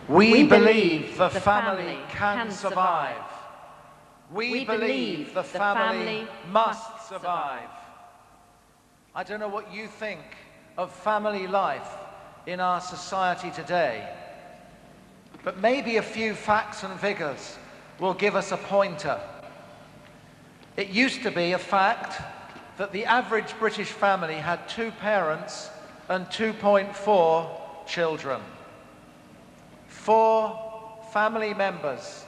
We believe the family can survive. We believe the family must survive. I don't know what you think of family life in our society today, but maybe a few facts and figures will give us a pointer. It used to be a fact that the average British family had 2 parents and 2.4 children. 4 family members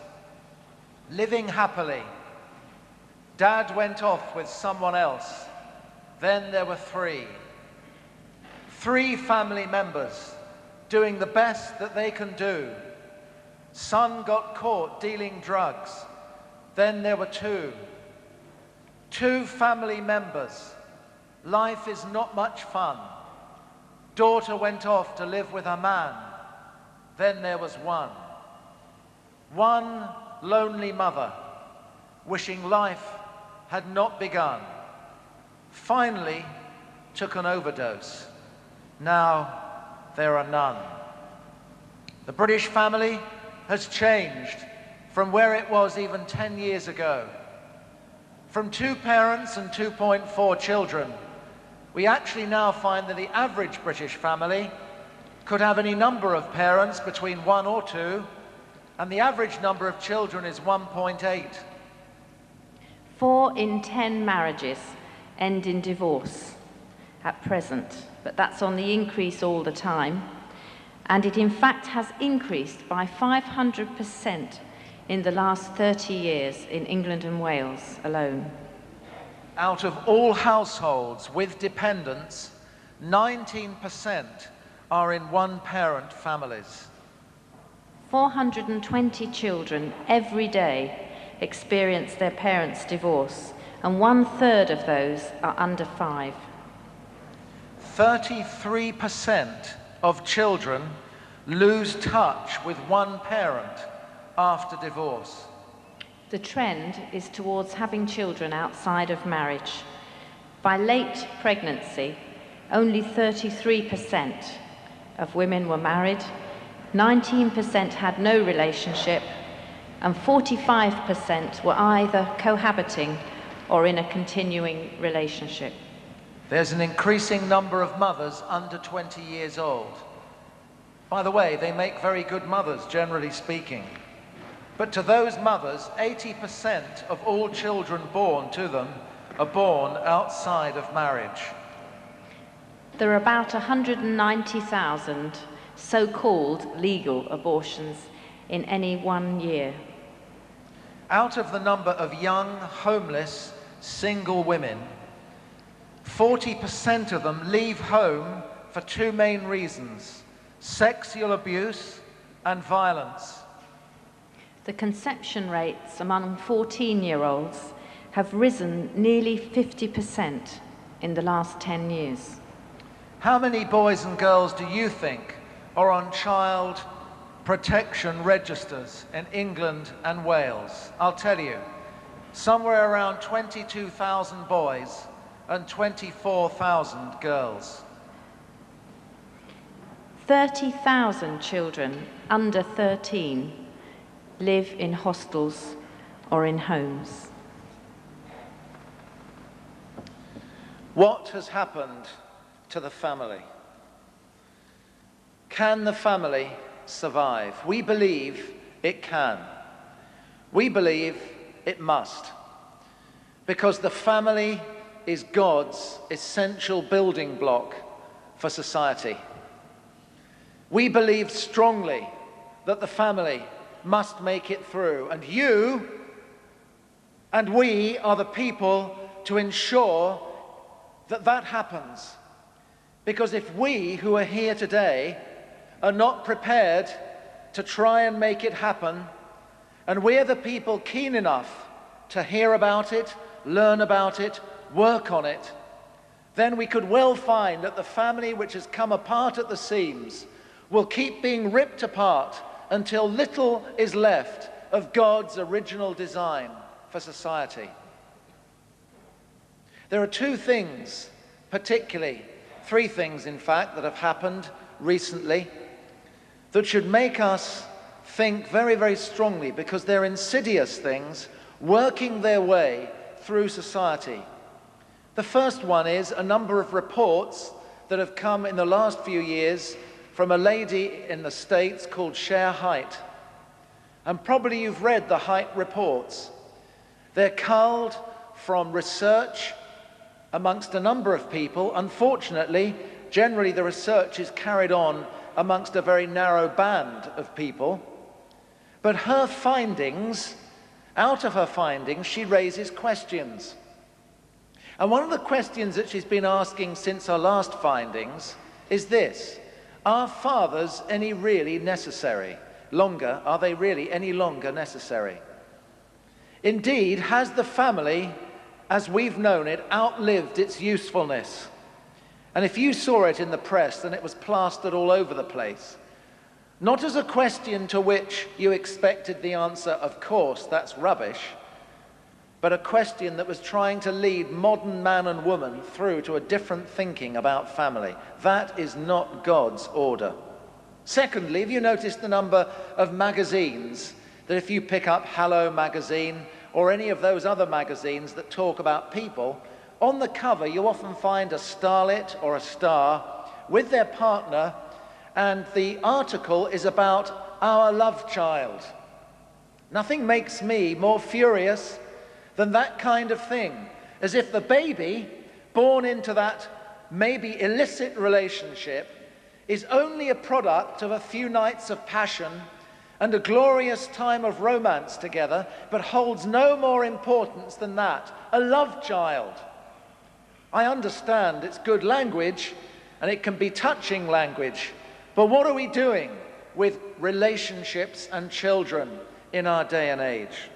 living happily. Dad went off with someone else. Then there were 3. 3 family members doing the best that they can do. Son got caught dealing drugs. Then there were 2. 2 family members. Life is not much fun. Daughter went off to live with her man. Then there was 1. 1 lonely mother, wishing life had not begun. Finally took an overdose. Now there are none. The British family has changed from where it was even 10 years ago. From 2 parents and 2.4 children, we actually now find that the average British family could have any number of parents between 1 or 2, and the average number of children is 1.8. 4 in 10 marriages end in divorce at present, but that's on the increase all the time, and it in fact has increased by 500% in the last 30 years in England and Wales alone. Out of all households with dependents, 19% are in one-parent families. 420 children every day experience their parents' divorce, and 1/3 of those are under 5. 33% of children lose touch with one parent after divorce. The trend is towards having children outside of marriage. By late pregnancy, only 33% of women were married, 19% had no relationship, and 45% were either cohabiting or in a continuing relationship. There's an increasing number of mothers under 20 years old. By the way, they make very good mothers, generally speaking. But to those mothers, 80% of all children born to them are born outside of marriage. There are about 190,000 so-called legal abortions in any one year. Out of the number of young, homeless, single women, 40% of them leave home for 2 main reasons: sexual abuse and violence. The conception rates among 14-year-olds have risen nearly 50% in the last 10 years. How many boys and girls do you think are on child protection registers in England and Wales? I'll tell you, somewhere around 22,000 boys and 24,000 girls. 30,000 children under 13 live in hostels or in homes. What has happened to the family? Can the family survive? We believe it can. We believe it must, because the family is God's essential building block for society. We believe strongly that the family must make it through, and you and we are the people to ensure that that happens. Because if we who are here today are not prepared to try and make it happen, and we're the people keen enough to hear about it, learn about it, work on it, then we could well find that the family which has come apart at the seams will keep being ripped apart until little is left of God's original design. for society. There are two things, particularly, three things in fact, that have happened recently that should make us think very, very strongly, because they're insidious things working their way through society. The first one is a number of reports that have come in the last few years from a lady in the States called Cher Height. And probably you've read the Height reports. They're culled from research amongst a number of people. Unfortunately, generally the research is carried on amongst a very narrow band of people. But her findings, out of her findings, she raises questions. And one of the questions that she's been asking since her last findings is this: are fathers are they really any longer necessary? Indeed, has the family, as we've known it, outlived its usefulness? And if you saw it in the press, then it was plastered all over the place. Not as a question to which you expected the answer, of course, that's rubbish, but a question that was trying to lead modern man and woman through to a different thinking about family. That is not God's order. Secondly, have you noticed the number of magazines that if you pick up Hello magazine or any of those other magazines that talk about people, on the cover you often find a starlet or a star with their partner, and the article is about our love child. Nothing makes me more furious than that kind of thing, as if the baby born into that maybe illicit relationship is only a product of a few nights of passion and a glorious time of romance together, but holds no more importance than that, a love child. I understand it's good language and it can be touching language, but what are we doing with relationships and children in our day and age?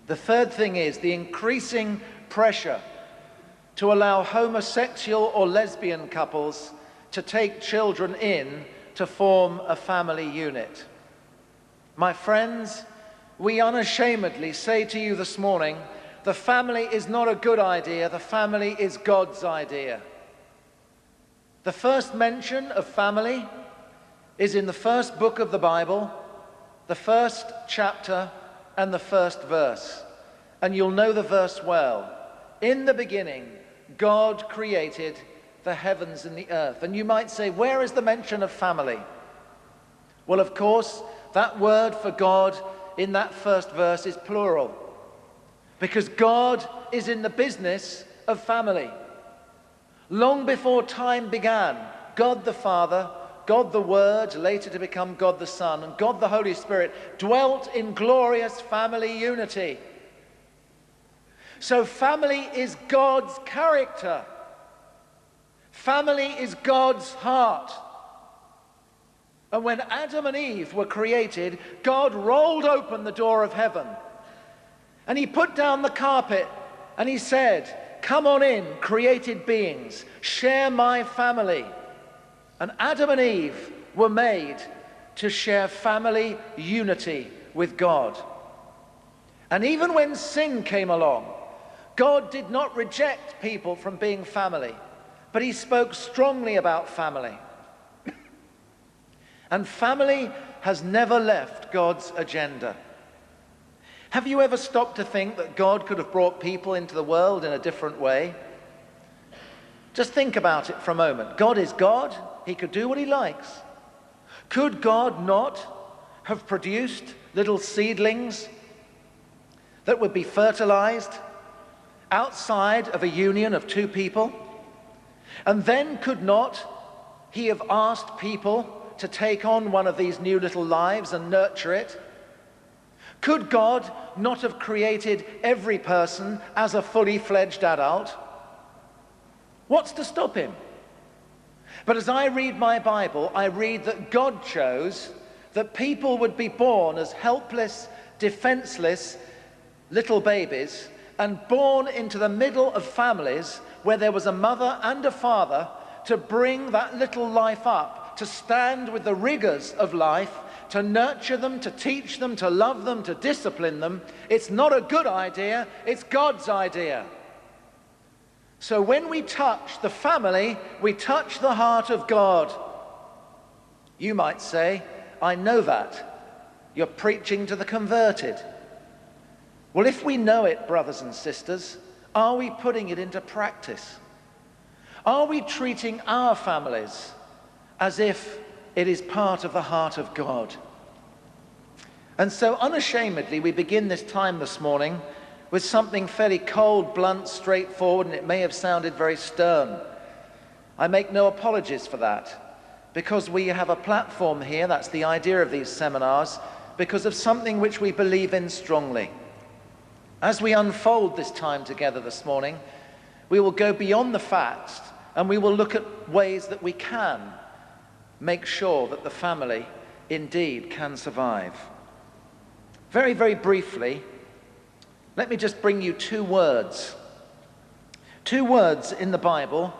The third thing is the increasing pressure to allow homosexual or lesbian couples to take children in to form a family unit. My friends, we unashamedly say to you this morning, the family is not a good idea, the family is God's idea. The first mention of family is in the first book of the Bible, the first chapter and the first verse. And you'll know the verse well. In the beginning, God created the heavens and the earth. And you might say, where is the mention of family? Well, of course, that word for God in that first verse is plural, because God is in the business of family. Long before time began, God the Father, God the Word, later to become God the Son, and God the Holy Spirit dwelt in glorious family unity. So family is God's character. Family is God's heart. And when Adam and Eve were created, God rolled open the door of heaven. And he put down the carpet and he said, come on in, created beings, share my family. And Adam and Eve were made to share family unity with God. And even when sin came along, God did not reject people from being family, but he spoke strongly about family. And family has never left God's agenda. Have you ever stopped to think that God could have brought people into the world in a different way? Just think about it for a moment. God is God. He could do what he likes. Could God not have produced little seedlings that would be fertilized outside of a union of two people? And then could not he have asked people to take on one of these new little lives and nurture it? Could God not have created every person as a fully fledged adult? What's to stop him? But as I read my Bible, I read that God chose that people would be born as helpless, defenseless little babies and born into the middle of families where there was a mother and a father to bring that little life up, to stand with the rigors of life, to nurture them, to teach them, to love them, to discipline them. It's not a good idea, it's God's idea. So when we touch the family, we touch the heart of God. You might say, I know that. You're preaching to the converted. Well, if we know it, brothers and sisters, are we putting it into practice? Are we treating our families as if it is part of the heart of God? And so unashamedly, we begin this time this morning with something fairly cold, blunt, straightforward, and it may have sounded very stern. I make no apologies for that, because we have a platform here, that's the idea of these seminars, because of something which we believe in strongly. As we unfold this time together this morning, we will go beyond the facts and we will look at ways that we can make sure that the family indeed can survive. Very, very briefly, let me just bring you two words. Two words in the Bible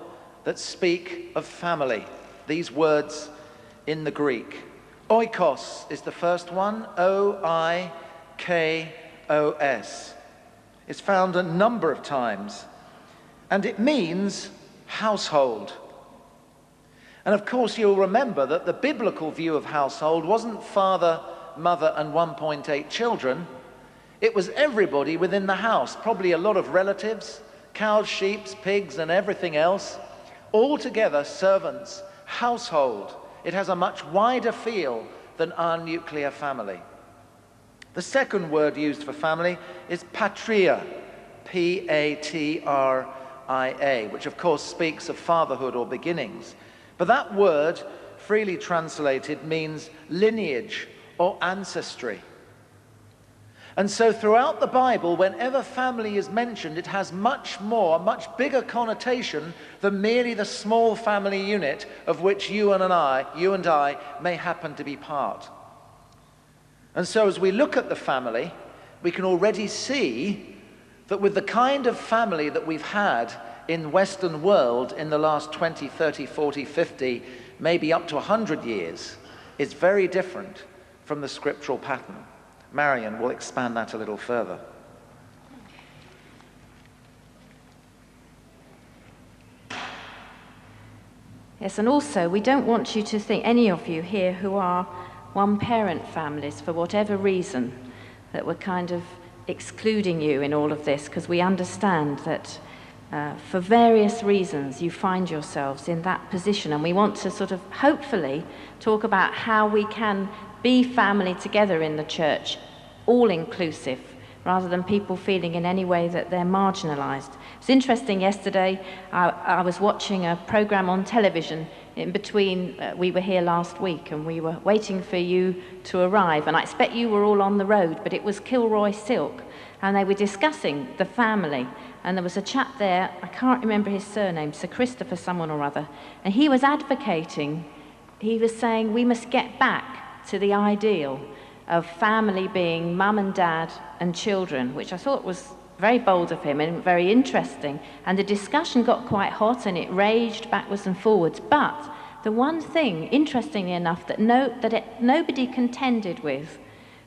that speak of family. These words in the Greek. Oikos is the first one, O-I-K-O-S. It's found a number of times, and it means household. And of course you'll remember that the biblical view of household wasn't father, mother, and 1.8 children. It was everybody within the house, probably a lot of relatives, cows, sheep, pigs, and everything else, all together, servants, household. It has a much wider feel than our nuclear family. The second word used for family is patria, P-A-T-R-I-A, which of course speaks of fatherhood or beginnings. But that word, freely translated, means lineage or ancestry. And so throughout the Bible, whenever family is mentioned, it has much bigger connotation than merely the small family unit of which you and I may happen to be part. And so as we look at the family, we can already see that with the kind of family that we've had in the Western world in the last 20, 30, 40, 50, maybe up to 100 years, is very different from the scriptural pattern. Marion will expand that a little further. Yes, and also we don't want you to think, any of you here who are one-parent families, for whatever reason, that we're kind of excluding you in all of this, because we understand that for various reasons you find yourselves in that position, and we want to sort of hopefully talk about how we can be family together in the church, all-inclusive, rather than people feeling in any way that they're marginalised. It's interesting, yesterday I was watching a programme on television in between, we were here last week and we were waiting for you to arrive, and I expect you were all on the road, but it was Kilroy Silk, and they were discussing the family, and there was a chap there, I can't remember his surname, Sir Christopher someone or other, and he was advocating, he was saying we must get back to the ideal of family being mum and dad and children, which I thought was very bold of him and very interesting. And the discussion got quite hot and it raged backwards and forwards. But the one thing, interestingly enough, that nobody contended with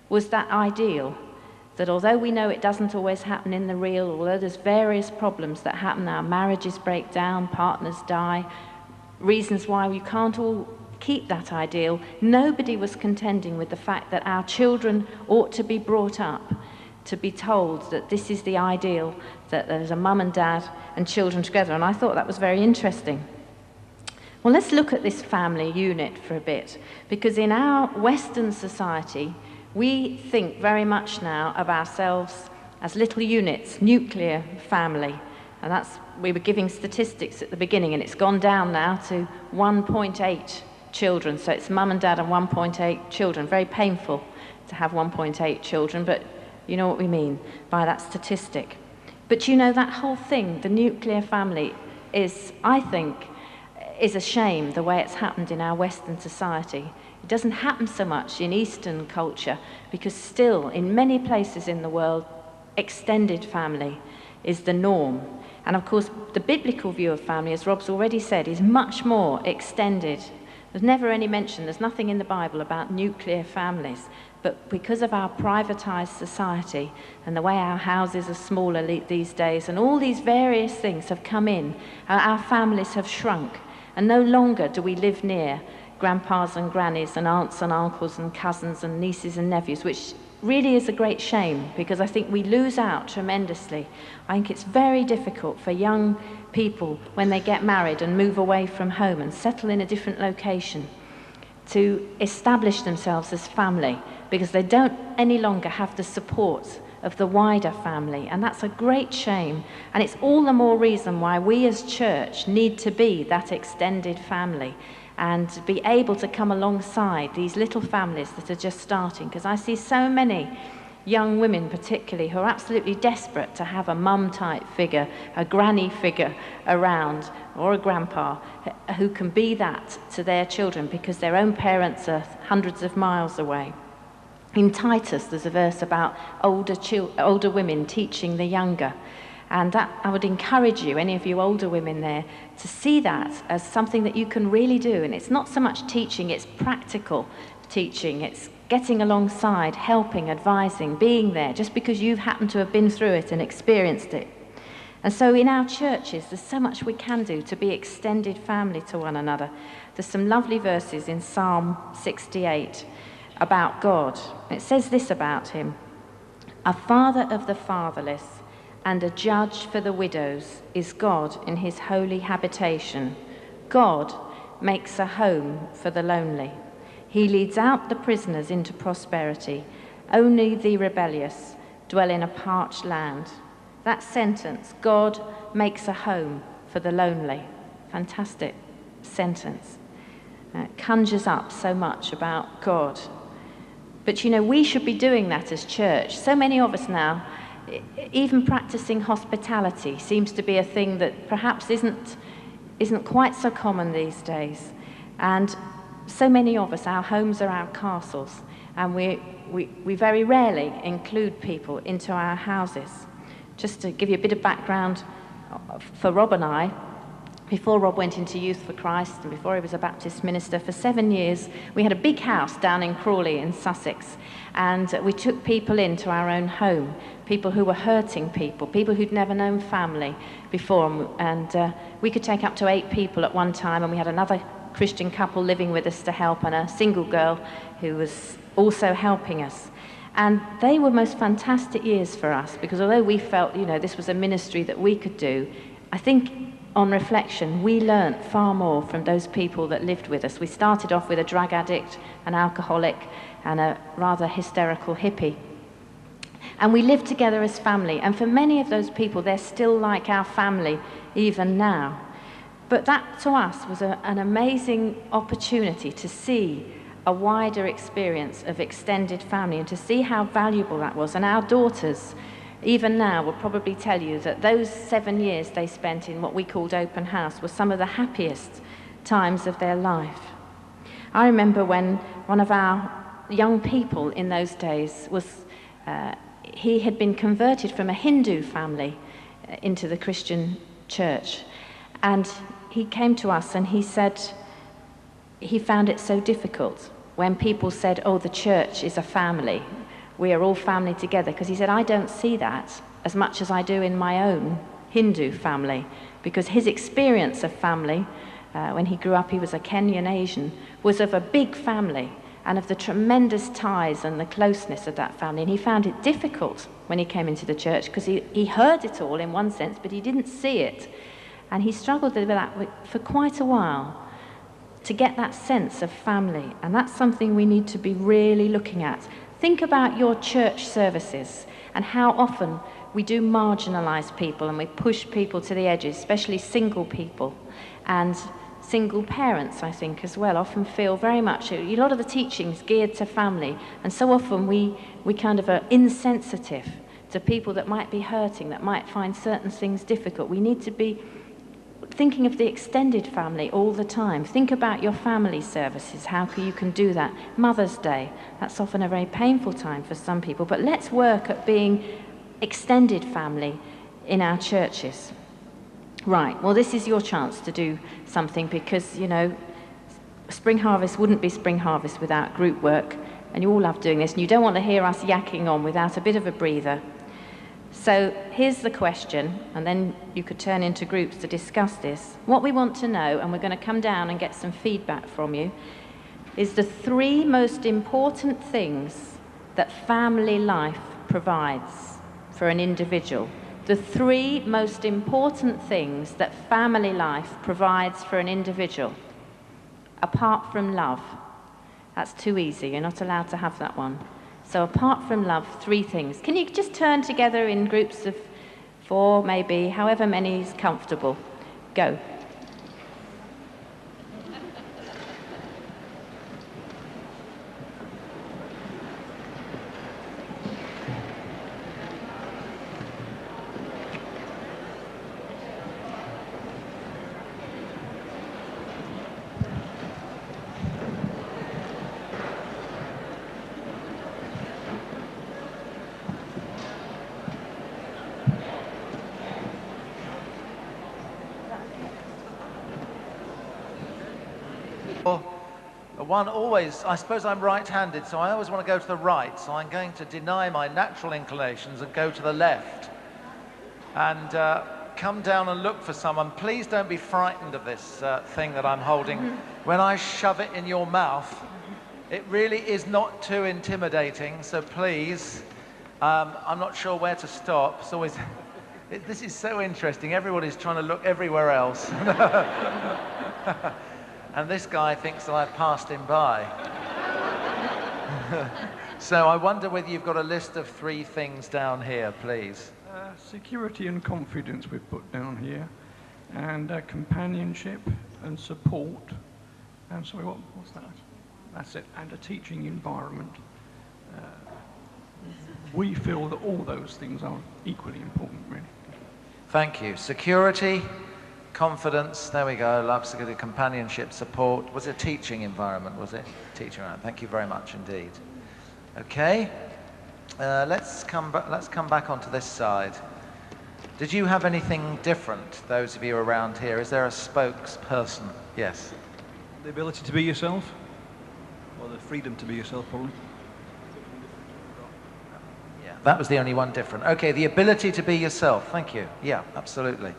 was that ideal, that although we know it doesn't always happen in the real, although there's various problems that happen now, marriages break down, partners die, reasons why we can't all keep that ideal, nobody was contending with the fact that our children ought to be brought up to be told that this is the ideal, that there's a mum and dad and children together, and I thought that was very interesting. Well, let's look at this family unit for a bit, because in our Western society, we think very much now of ourselves as little units, nuclear family, and we were giving statistics at the beginning, and it's gone down now to 1.8 children, so it's mum and dad and 1.8 children. Very painful to have 1.8 children, but you know what we mean by that statistic. But you know, that whole thing, the nuclear family, is, I think, is a shame the way it's happened in our Western society. It doesn't happen so much in Eastern culture, because still, in many places in the world, extended family is the norm. And of course, the biblical view of family, as Rob's already said, is much more extended There's never any mention, there's nothing in the Bible about nuclear families, but because of our privatised society and the way our houses are smaller these days and all these various things have come in, our families have shrunk, and no longer do we live near grandpas and grannies and aunts and uncles and cousins and nieces and nephews, which really is a great shame because I think we lose out tremendously. I think it's very difficult for young people when they get married and move away from home and settle in a different location to establish themselves as family because they don't any longer have the support of the wider family, and that's a great shame. And it's all the more reason why we as church need to be that extended family and be able to come alongside these little families that are just starting, because I see so many young women particularly who are absolutely desperate to have a mum type figure, a granny figure around, or a grandpa who can be that to their children because their own parents are hundreds of miles away. In Titus there's a verse about older women teaching the younger, and that I would encourage you, any of you older women there, to see that as something that you can really do. And it's not so much teaching, it's practical teaching. It's getting alongside, helping, advising, being there, just because you've happened to have been through it and experienced it. And so in our churches, there's so much we can do to be extended family to one another. There's some lovely verses in Psalm 68 about God. It says this about him: a father of the fatherless and a judge for the widows is God in his holy habitation. God makes a home for the lonely. He leads out the prisoners into prosperity. Only the rebellious dwell in a parched land. That sentence, God makes a home for the lonely. Fantastic sentence. It conjures up so much about God. But you know, we should be doing that as church. So many of us now, even practicing hospitality seems to be a thing that perhaps isn't quite so common these days. And so many of us, our homes are our castles, and we very rarely include people into our houses. Just to give you a bit of background for Rob and I, before Rob went into Youth for Christ and before he was a Baptist minister, for 7 years we had a big house down in Crawley in Sussex, and we took people into our own home, people who were hurting people who'd never known family before, and we could take up to 8 people at one time, and we had another Christian couple living with us to help and a single girl who was also helping us. And they were most fantastic years for us, because although we felt, you know, this was a ministry that we could do, I think on reflection, we learnt far more from those people that lived with us. We started off with a drug addict, an alcoholic, and a rather hysterical hippie. And we lived together as family. And for many of those people, they're still like our family even now. But that, to us, was an amazing opportunity to see a wider experience of extended family and to see how valuable that was. And our daughters, even now, will probably tell you that those 7 years they spent in what we called open house were some of the happiest times of their life. I remember when one of our young people in those days was, he had been converted from a Hindu family into the Christian church. And he came to us and he said he found it so difficult when people said, oh, the church is a family. We are all family together, because he said, I don't see that as much as I do in my own Hindu family, because his experience of family, when he grew up, he was a Kenyan Asian, was of a big family and of the tremendous ties and the closeness of that family. And he found it difficult when he came into the church, because he heard it all in one sense, but he didn't see it. And he struggled with that for quite a while, to get that sense of family. And that's something we need to be really looking at. Think about your church services and how often we do marginalise people and we push people to the edges, especially single people. And single parents, I think, as well, often feel very much, a lot of the teaching's geared to family, and so often we kind of are insensitive to people that might be hurting, that might find certain things difficult. We need to be thinking of the extended family all the time. Think about your family services, how you can do that. Mother's Day, that's often a very painful time for some people, but let's work at being extended family in our churches. Right, well, this is your chance to do something, because, you know, Spring Harvest wouldn't be Spring Harvest without group work, and you all love doing this, and you don't want to hear us yakking on without a bit of a breather. So here's the question, and then you could turn into groups to discuss this. What we want to know, and we're going to come down and get some feedback from you, is the 3 most important things that family life provides for an individual. The 3 most important things that family life provides for an individual, apart from love. That's too easy, you're not allowed to have that one. So apart from love, 3 things. Can you just turn together in groups of 4, maybe, however many is comfortable? Go. One always, I suppose I'm right-handed, so I always want to go to the right, so I'm going to deny my natural inclinations and go to the left. And come down and look for someone. Please don't be frightened of this thing that I'm holding. When I shove it in your mouth, it really is not too intimidating, so please, I'm not sure where to stop. It's always, this is so interesting. Everybody's trying to look everywhere else. And this guy thinks that I've passed him by. So I wonder whether you've got a list of 3 things down here, please. Security and confidence we've put down here, and companionship and support. And sorry, what's that? That's it. And a teaching environment. We feel that all those things are equally important, really. Thank you. Security, confidence, there we go, love, security, companionship, support. Was it a teaching environment, was it? Teaching environment. Thank you very much indeed. Okay, let's come back onto this side. Did you have anything different, those of you around here? Is there a spokesperson? Yes. The ability to be yourself, or the freedom to be yourself, probably. Yeah, that was the only one different. Okay, the ability to be yourself. Thank you. Yeah, absolutely.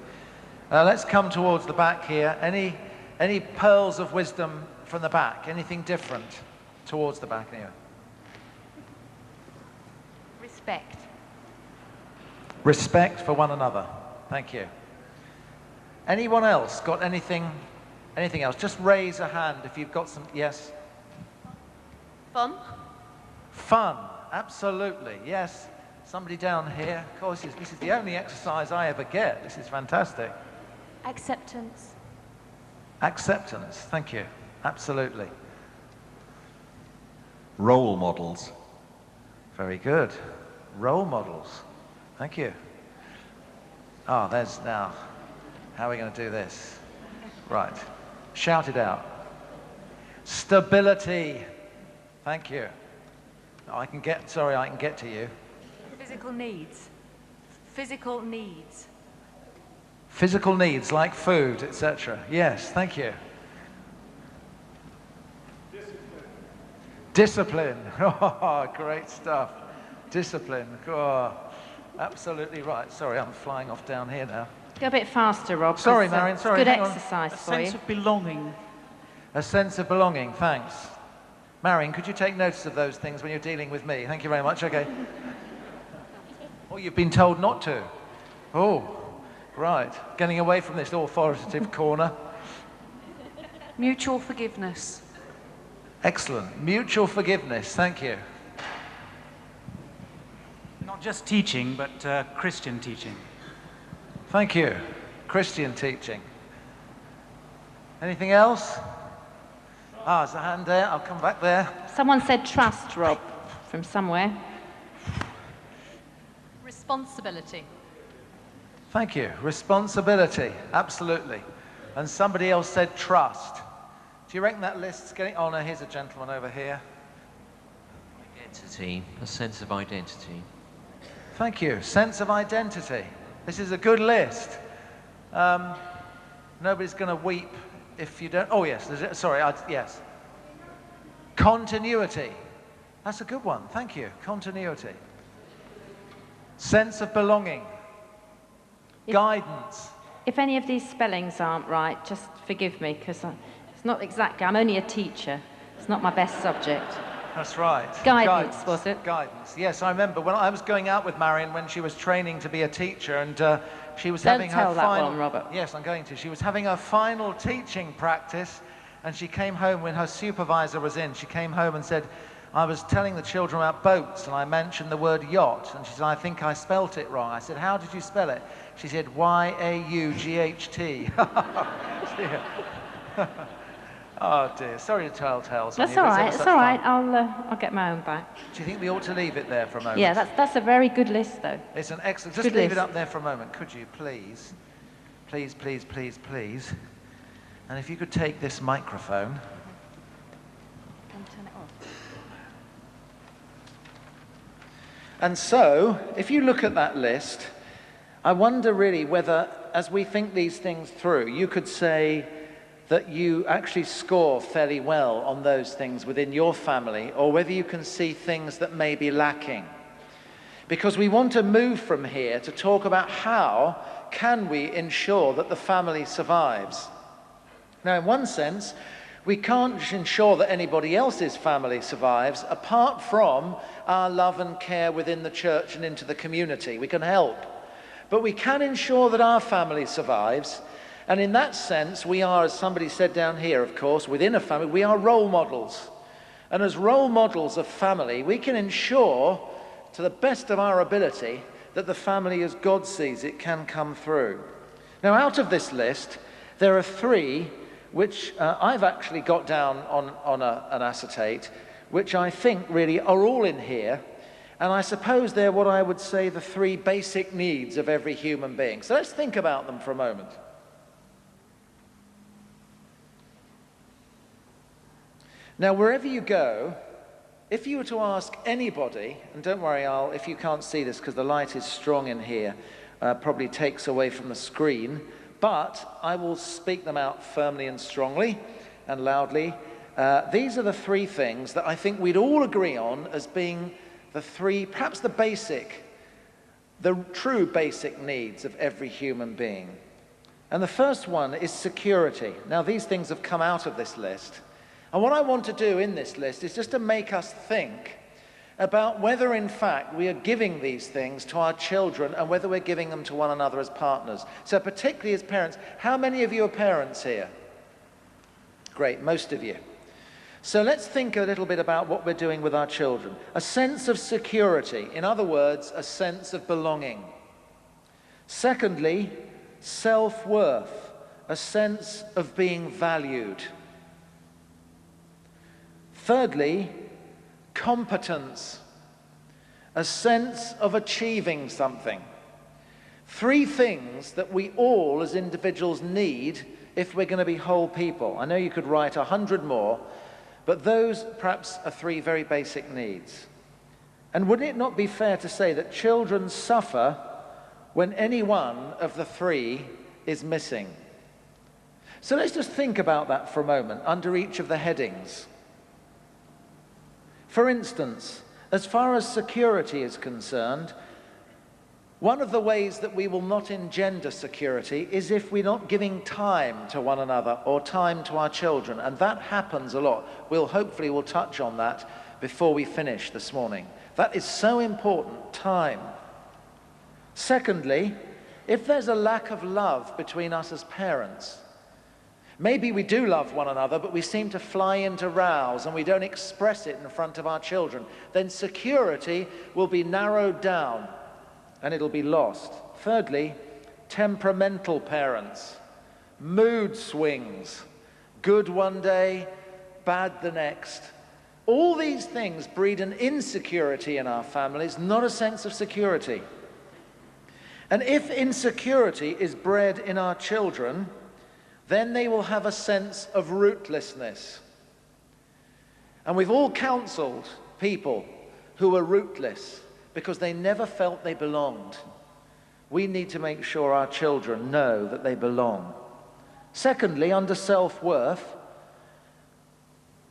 Let's come towards the back here. Any pearls of wisdom from the back? Anything different towards the back here? Respect. Respect for one another. Thank you. Anyone else got anything else? Just raise a hand if you've got some. Yes? Fun. Fun. Absolutely. Yes. Somebody down here. Of course, this is the only exercise I ever get. This is fantastic. Acceptance. Acceptance. Thank you. Absolutely. Role models. Very good. Role models. Thank you. Oh, there's now. How are we going to do this? Right. Shout it out. Stability. Thank you. Oh, I can get to you. Physical needs. Physical needs. Physical needs like food, etc. Yes, thank you. Discipline. Oh, great stuff. Discipline. Oh, absolutely right. Sorry, I'm flying off down here now. Go a bit faster, Rob. Sorry, Marion, sorry. Good hang on. exercise for you. A sense of belonging. A sense of belonging, thanks. Marion, could you take notice of those things when you're dealing with me? Thank you very much, okay. Oh, you've been told not to. Oh, right. Getting away from this authoritative corner. Mutual forgiveness. Excellent. Mutual forgiveness, thank you. Not just teaching, but Christian teaching. Thank you. Christian teaching. Anything else? Ah, there's a hand there. I'll come back there. Someone said trust, Rob, from somewhere. Responsibility. Thank you. Responsibility. Absolutely. And somebody else said trust. Do you reckon that list's getting... Oh, no, here's a gentleman over here. Identity. A sense of identity. Thank you. Sense of identity. This is a good list. Nobody's going to weep if you don't, oh yes, sorry, yes. Continuity. That's a good one, thank you. Continuity. Sense of belonging. Guidance. If any of these spellings aren't right, just forgive me, because it's not exactly, I'm only a teacher. It's not my best subject. That's right. Guidance, was it? Guidance. Yes, I remember when I was going out with Marion when she was training to be a teacher, and she was having her final... Don't tell that one, Robert. Yes, I'm going to. She was having her final teaching practice, and she came home when her supervisor was in. She came home and said, I was telling the children about boats, and I mentioned the word yacht, and she said, I think I spelt it wrong. I said, how did you spell it? She said, Y-A-U-G-H-T. Oh dear, sorry to tell tales. That's all right, it's all right. I'll get my own back. Do you think we ought to leave it there for a moment? Yeah, that's a very good list, though. It's an excellent... Just leave it up there for a moment, could you, please? Please, please, please, please. And if you could take this microphone... Turn it off. And so, if you look at that list, I wonder really whether, as we think these things through, you could say that you actually score fairly well on those things within your family, or whether you can see things that may be lacking. Because we want to move from here to talk about how can we ensure that the family survives. Now, in one sense, we can't ensure that anybody else's family survives apart from our love and care within the church and into the community. We can help. But we can ensure that our family survives. And in that sense, we are, as somebody said down here, of course, within a family, we are role models. And as role models of family, we can ensure, to the best of our ability, that the family as God sees it can come through. Now, out of this list, there are three which I've actually got down on an acetate, which I think really are all in here. And I suppose they're what I would say the three basic needs of every human being. So let's think about them for a moment. Now, wherever you go, if you were to ask anybody, and don't worry, if you can't see this because the light is strong in here, probably takes away from the screen, but I will speak them out firmly and strongly and loudly. These are the three things that I think we'd all agree on as being the three, perhaps the true basic needs of every human being. And the first one is security. Now, these things have come out of this list. And what I want to do in this list is just to make us think about whether, in fact, we are giving these things to our children and whether we're giving them to one another as partners. So particularly as parents, how many of you are parents here? Great, most of you. So let's think a little bit about what we're doing with our children. A sense of security, in other words, a sense of belonging. Secondly, self-worth, a sense of being valued. Thirdly, competence, a sense of achieving something. Three things that we all as individuals need if we're going to be whole people. I know you could write 100 more, but those perhaps are three very basic needs. And wouldn't it not be fair to say that children suffer when any one of the three is missing? So let's just think about that for a moment under each of the headings. For instance, as far as security is concerned, one of the ways that we will not engender security is if we're not giving time to one another or time to our children, and that happens a lot. We'll touch on that before we finish this morning. That is so important, time. Secondly, if there's a lack of love between us as parents, maybe we do love one another, but we seem to fly into rows and we don't express it in front of our children, then security will be narrowed down and it'll be lost. Thirdly, temperamental parents, mood swings, good one day, bad the next. All these things breed an insecurity in our families, not a sense of security. And if insecurity is bred in our children, then they will have a sense of rootlessness. And we've all counseled people who were rootless because they never felt they belonged. We need to make sure our children know that they belong. Secondly, under self-worth,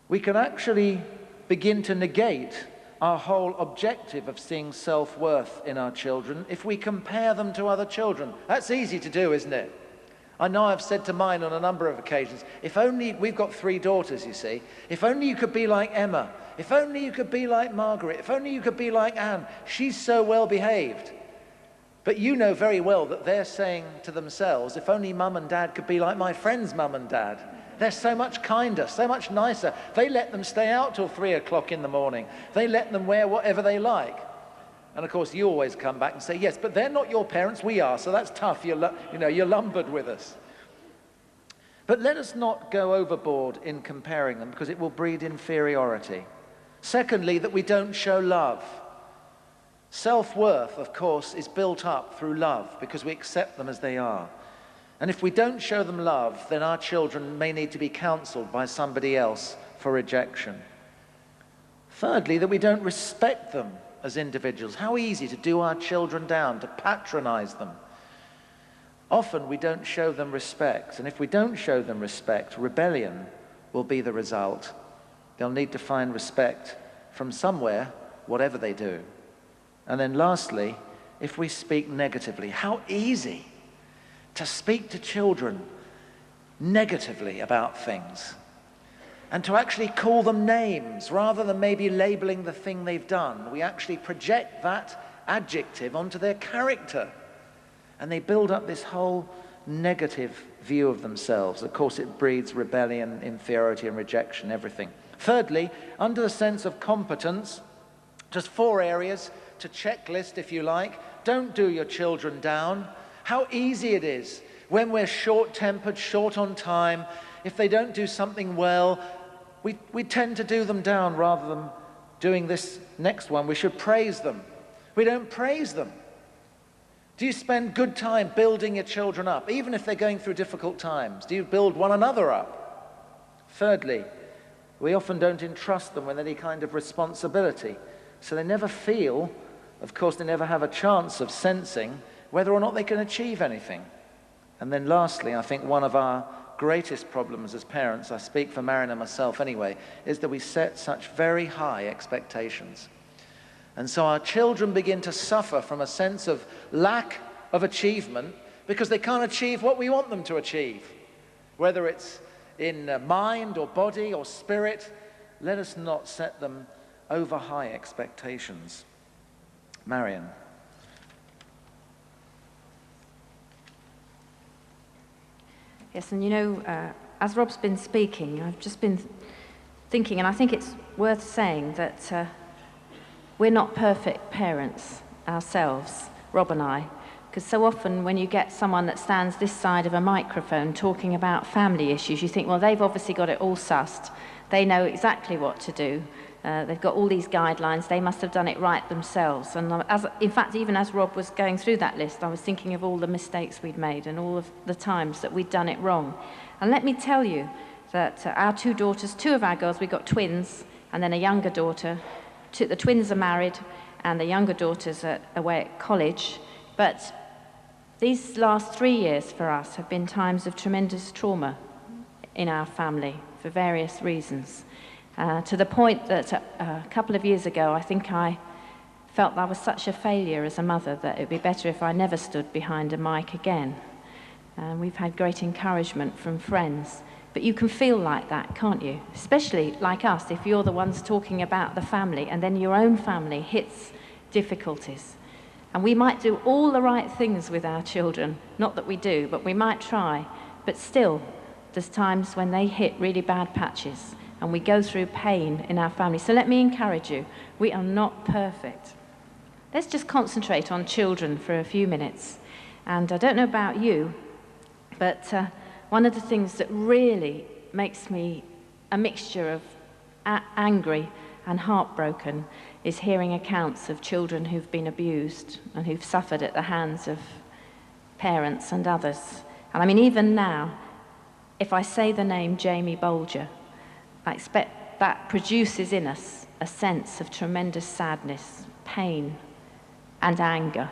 we can actually begin to negate our whole objective of seeing self-worth in our children if we compare them to other children. That's easy to do, isn't it? I know I've said to mine on a number of occasions, if only, we've got 3 daughters, you see, if only you could be like Emma, if only you could be like Margaret, if only you could be like Anne, she's so well behaved. But you know very well that they're saying to themselves, if only mum and dad could be like my friend's mum and dad. They're so much kinder, so much nicer. They let them stay out till 3 o'clock in the morning. They let them wear whatever they like. And of course, you always come back and say, yes, but they're not your parents, we are, so that's tough. You're lumbered with us. But let us not go overboard in comparing them, because it will breed inferiority. Secondly, that we don't show love. Self-worth, of course, is built up through love, because we accept them as they are. And if we don't show them love, then our children may need to be counseled by somebody else for rejection. Thirdly, that we don't respect them as individuals. How easy to do our children down, to patronize them. Often we don't show them respect, and if we don't show them respect, rebellion will be the result. They'll need to find respect from somewhere, whatever they do. And then lastly, if we speak negatively, how easy to speak to children negatively about things, and to actually call them names rather than maybe labeling the thing they've done. We actually project that adjective onto their character, and they build up this whole negative view of themselves. Of course, it breeds rebellion, inferiority, and rejection, everything. Thirdly, under the sense of competence, just 4 areas to checklist, if you like. Don't do your children down. How easy it is when we're short-tempered, short on time. If they don't do something well, we tend to do them down rather than doing this next one. We should praise them. We don't praise them. Do you spend good time building your children up, even if they're going through difficult times? Do you build one another up? Thirdly, we often don't entrust them with any kind of responsibility, so they never feel, of course, they never have a chance of sensing whether or not they can achieve anything. And then lastly, I think one of our greatest problems as parents, I speak for Marion and myself anyway, is that we set such very high expectations. And so our children begin to suffer from a sense of lack of achievement because they can't achieve what we want them to achieve. Whether it's in mind or body or spirit, let us not set them over high expectations. Marion. Yes, and you know, as Rob's been speaking, I've just been thinking, and I think it's worth saying that we're not perfect parents ourselves, Rob and I, because so often when you get someone that stands this side of a microphone talking about family issues, you think, well, they've obviously got it all sussed. They know exactly what to do. They've got all these guidelines. They must have done it right themselves. And in fact, even as Rob was going through that list, I was thinking of all the mistakes we'd made and all of the times that we'd done it wrong. And let me tell you that our 2 daughters, 2 of our girls, we got twins, and then a younger daughter. The twins are married, and the younger daughter's away at college. But these last 3 years for us have been times of tremendous trauma in our family for various reasons. To the point that a couple of years ago, I think I felt I was such a failure as a mother that it would be better if I never stood behind a mic again. We've had great encouragement from friends. But you can feel like that, can't you? Especially like us, if you're the ones talking about the family and then your own family hits difficulties. And we might do all the right things with our children. Not that we do, but we might try. But still, there's times when they hit really bad patches and we go through pain in our family. So let me encourage you, we are not perfect. Let's just concentrate on children for a few minutes. And I don't know about you, but one of the things that really makes me a mixture of angry and heartbroken is hearing accounts of children who've been abused and who've suffered at the hands of parents and others. And I mean, even now, if I say the name Jamie Bolger, I expect that produces in us a sense of tremendous sadness, pain, and anger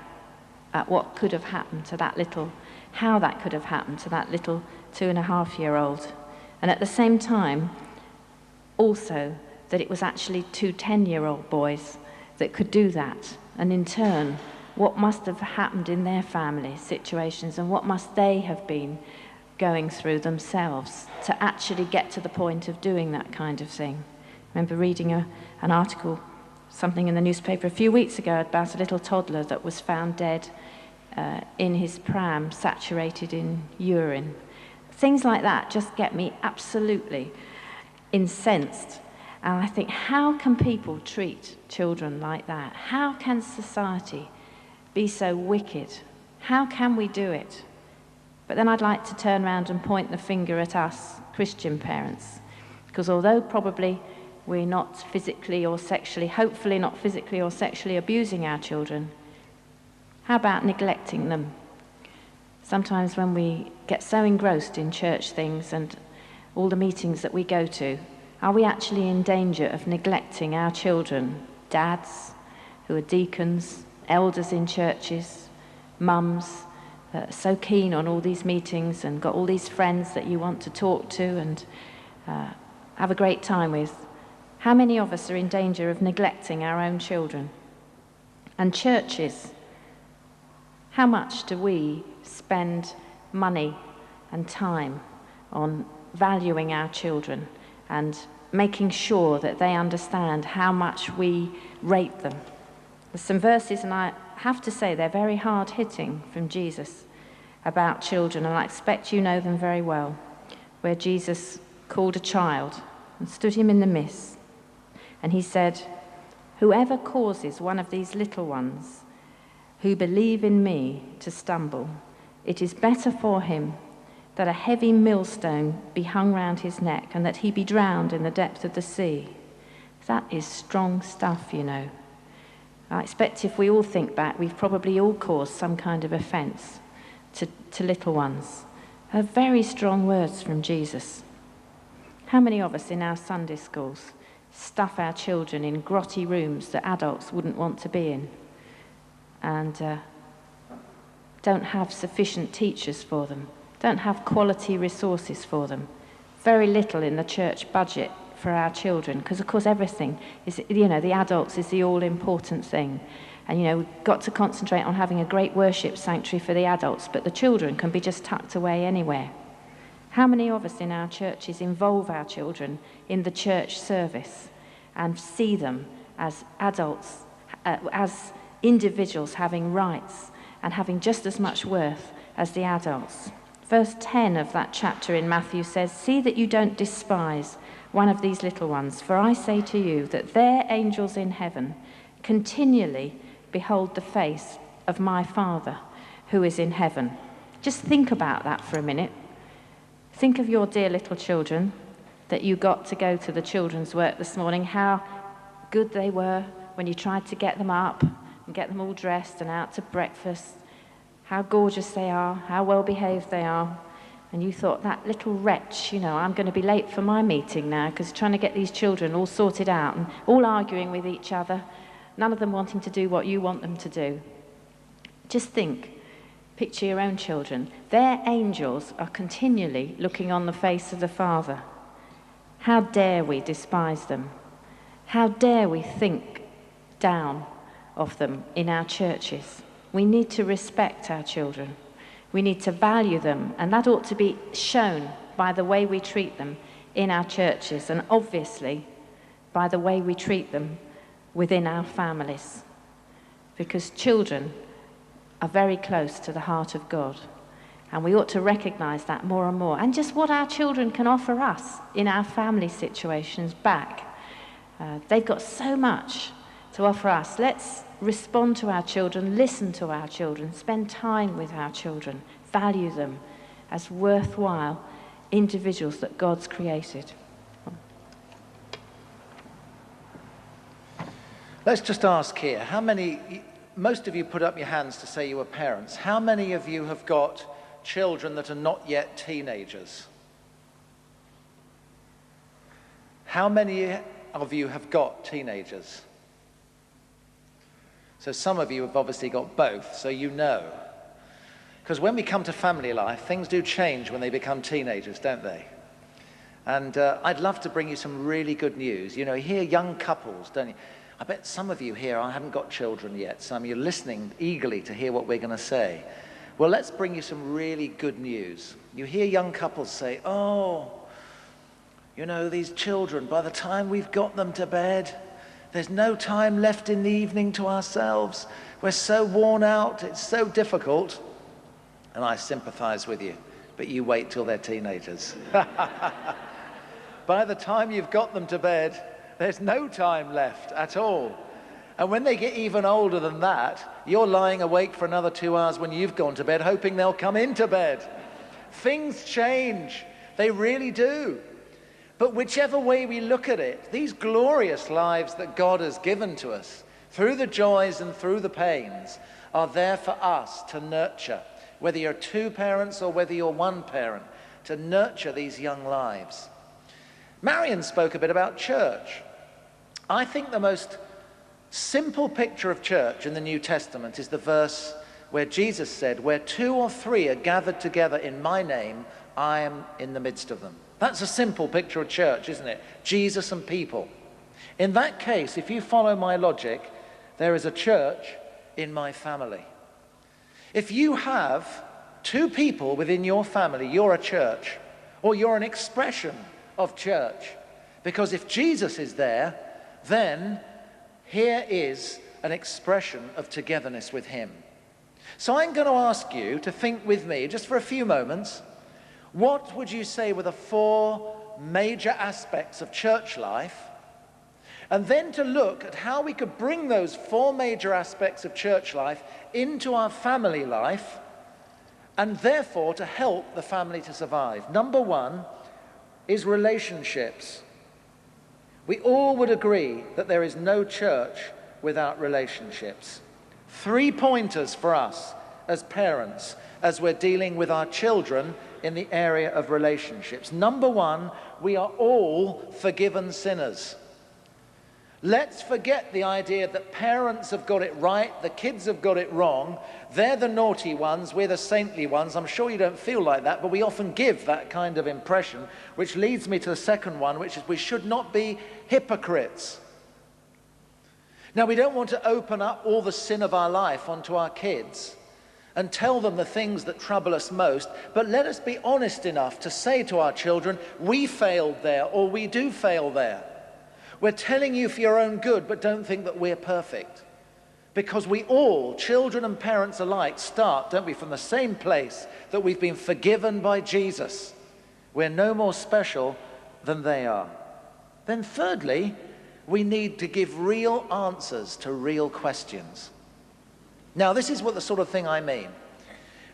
at what could have happened to that little, how that could have happened to that little 2.5-year-old. And at the same time, also that it was actually 2 10-year-old boys that could do that. And in turn, what must have happened in their family situations and what must they have been going through themselves to actually get to the point of doing that kind of thing. I remember reading an article, something in the newspaper a few weeks ago about a little toddler that was found dead in his pram, saturated in urine. Things like that just get me absolutely incensed. And I think, how can people treat children like that? How can society be so wicked? How can we do it? But then I'd like to turn around and point the finger at us Christian parents, because although probably we're not physically or sexually, hopefully not physically or sexually abusing our children, how about neglecting them? Sometimes when we get so engrossed in church things and all the meetings that we go to, are we actually in danger of neglecting our children? Dads who are deacons, elders in churches, mums, so keen on all these meetings and got all these friends that you want to talk to and have a great time with. How many of us are in danger of neglecting our own children? And churches, how much do we spend money and time on valuing our children and making sure that they understand how much we rate them? There's some verses, and I have to say they're very hard-hitting, from Jesus about children, and I expect you know them very well, where Jesus called a child and stood him in the midst, and he said, "Whoever causes one of these little ones who believe in me to stumble, it is better for him that a heavy millstone be hung round his neck and that he be drowned in the depth of the sea." That is strong stuff, you know. I expect if we all think back, we've probably all caused some kind of offence to little ones. They're very strong words from Jesus. How many of us in our Sunday schools stuff our children in grotty rooms that adults wouldn't want to be in, and don't have sufficient teachers for them, don't have quality resources for them, very little in the church budget for our children, because of course everything is, you know, the adults is the all-important thing, and you know, we've got to concentrate on having a great worship sanctuary for the adults, but the children can be just tucked away anywhere. How many of us in our churches involve our children in the church service and see them as adults, as individuals having rights and having just as much worth as the adults? Verse 10 of that chapter in Matthew says, "See that you don't despise one of these little ones, for I say to you that their angels in heaven continually behold the face of my Father who is in heaven." Just think about that for a minute. Think of your dear little children that you got to go to the children's work this morning, how good they were when you tried to get them up and get them all dressed and out to breakfast, how gorgeous they are, how well behaved they are. And you thought, that little wretch, you know, I'm going to be late for my meeting now because trying to get these children all sorted out and all arguing with each other, none of them wanting to do what you want them to do. Just think, picture your own children. Their angels are continually looking on the face of the Father. How dare we despise them? How dare we think down of them in our churches? We need to respect our children. We need to value them, and that ought to be shown by the way we treat them in our churches, and obviously by the way we treat them within our families, because children are very close to the heart of God, and we ought to recognize that more and more, and just what our children can offer us in our family situations back. They've got so much to offer us. Let's respond to our children, listen to our children, spend time with our children, value them as worthwhile individuals that God's created. Let's just ask here, how many, most of you put up your hands to say you were parents. How many of you have got children that are not yet teenagers? How many of you have got teenagers? So some of you have obviously got both, so you know. Because when we come to family life, things do change when they become teenagers, don't they? And I'd love to bring you some really good news. You know, you hear young couples, don't you? I bet some of you here haven't got children yet. Some of you are listening eagerly to hear what we're going to say. Well, let's bring you some really good news. You hear young couples say, oh, you know, these children, by the time we've got them to bed, there's no time left in the evening to ourselves. We're so worn out, it's so difficult. And I sympathize with you, but you wait till they're teenagers. By the time you've got them to bed, there's no time left at all. And when they get even older than that, you're lying awake for another 2 hours when you've gone to bed, hoping they'll come into bed. Things change. They really do. But whichever way we look at it, these glorious lives that God has given to us, through the joys and through the pains, are there for us to nurture. Whether you're 2 parents or whether you're 1 parent, to nurture these young lives. Marion spoke a bit about church. I think the most simple picture of church in the New Testament is the verse where Jesus said, where 2 or 3 are gathered together in my name, I am in the midst of them. That's a simple picture of church, isn't it? Jesus and people. In that case, if you follow my logic, there is a church in my family. If you have 2 people within your family, you're a church, or you're an expression of church. Because if Jesus is there, then here is an expression of togetherness with him. So I'm going to ask you to think with me, just for a few moments, what would you say were the 4 major aspects of church life? And then to look at how we could bring those 4 major aspects of church life into our family life, and therefore to help the family to survive. Number 1 is relationships. We all would agree that there is no church without relationships. 3 pointers for us as parents as we're dealing with our children in the area of relationships. Number 1, we are all forgiven sinners. Let's forget the idea that parents have got it right, the kids have got it wrong. They're the naughty ones, we're the saintly ones. I'm sure you don't feel like that, but we often give that kind of impression, which leads me to the second one, which is we should not be hypocrites. Now, we don't want to open up all the sin of our life onto our kids and tell them the things that trouble us most, but let us be honest enough to say to our children, we failed there, or we do fail there. We're telling you for your own good, but don't think that we're perfect. Because we all, children and parents alike, start, don't we, from the same place, that we've been forgiven by Jesus. We're no more special than they are. Then thirdly, we need to give real answers to real questions. Now, this is what the sort of thing I mean.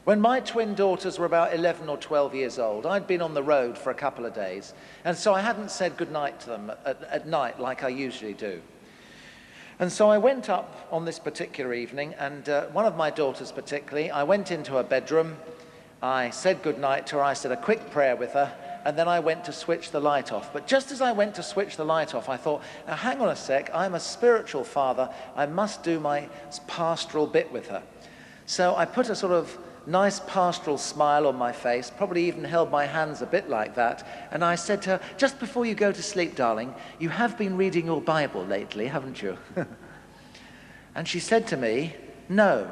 When my twin daughters were about 11 or 12 years old, I'd been on the road for a couple of days, and so I hadn't said goodnight to them at night like I usually do. And so I went up on this particular evening, and one of my daughters particularly, I went into her bedroom, I said goodnight to her, I said a quick prayer with her, and then I went to switch the light off. But just as I went to switch the light off, I thought, now hang on a sec, I'm a spiritual father, I must do my pastoral bit with her. So I put a sort of nice pastoral smile on my face, probably even held my hands a bit like that, and I said to her, just before you go to sleep, darling, you have been reading your Bible lately, haven't you? And she said to me, no.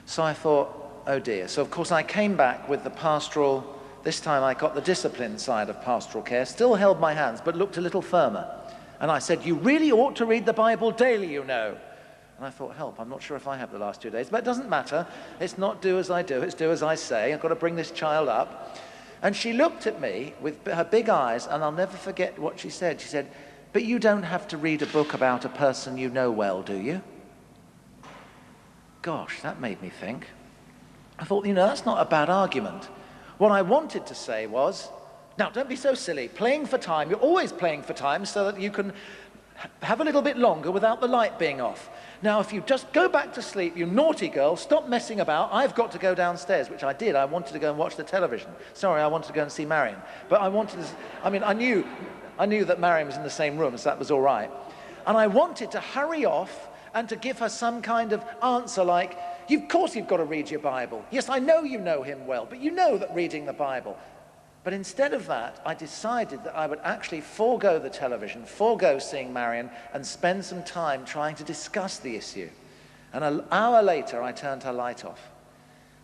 So I thought, oh dear. So of course I came back with the pastoral, this time I got the discipline side of pastoral care, still held my hands, but looked a little firmer. And I said, you really ought to read the Bible daily, you know. And I thought, help, I'm not sure if I have the last 2 days, but it doesn't matter. It's not do as I do, it's do as I say. I've got to bring this child up. And she looked at me with her big eyes, and I'll never forget what she said. She said, but you don't have to read a book about a person you know well, do you? Gosh, that made me think. I thought, you know, that's not a bad argument. What I wanted to say was, now don't be so silly, playing for time, you're always playing for time so that you can have a little bit longer without the light being off. Now, if you just go back to sleep, you naughty girl, stop messing about. I've got to go downstairs, which I did. I wanted to go and watch the television. Sorry, I wanted to go and see Marion. But I wanted to, I mean, I knew that Marion was in the same room, so that was all right. And I wanted to hurry off and to give her some kind of answer like, Of course you've got to read your Bible. Yes, I know you know him well, but you know that reading the Bible. But instead of that, I decided that I would actually forego the television, forego seeing Marion, and spend some time trying to discuss the issue. And an hour later, I turned her light off.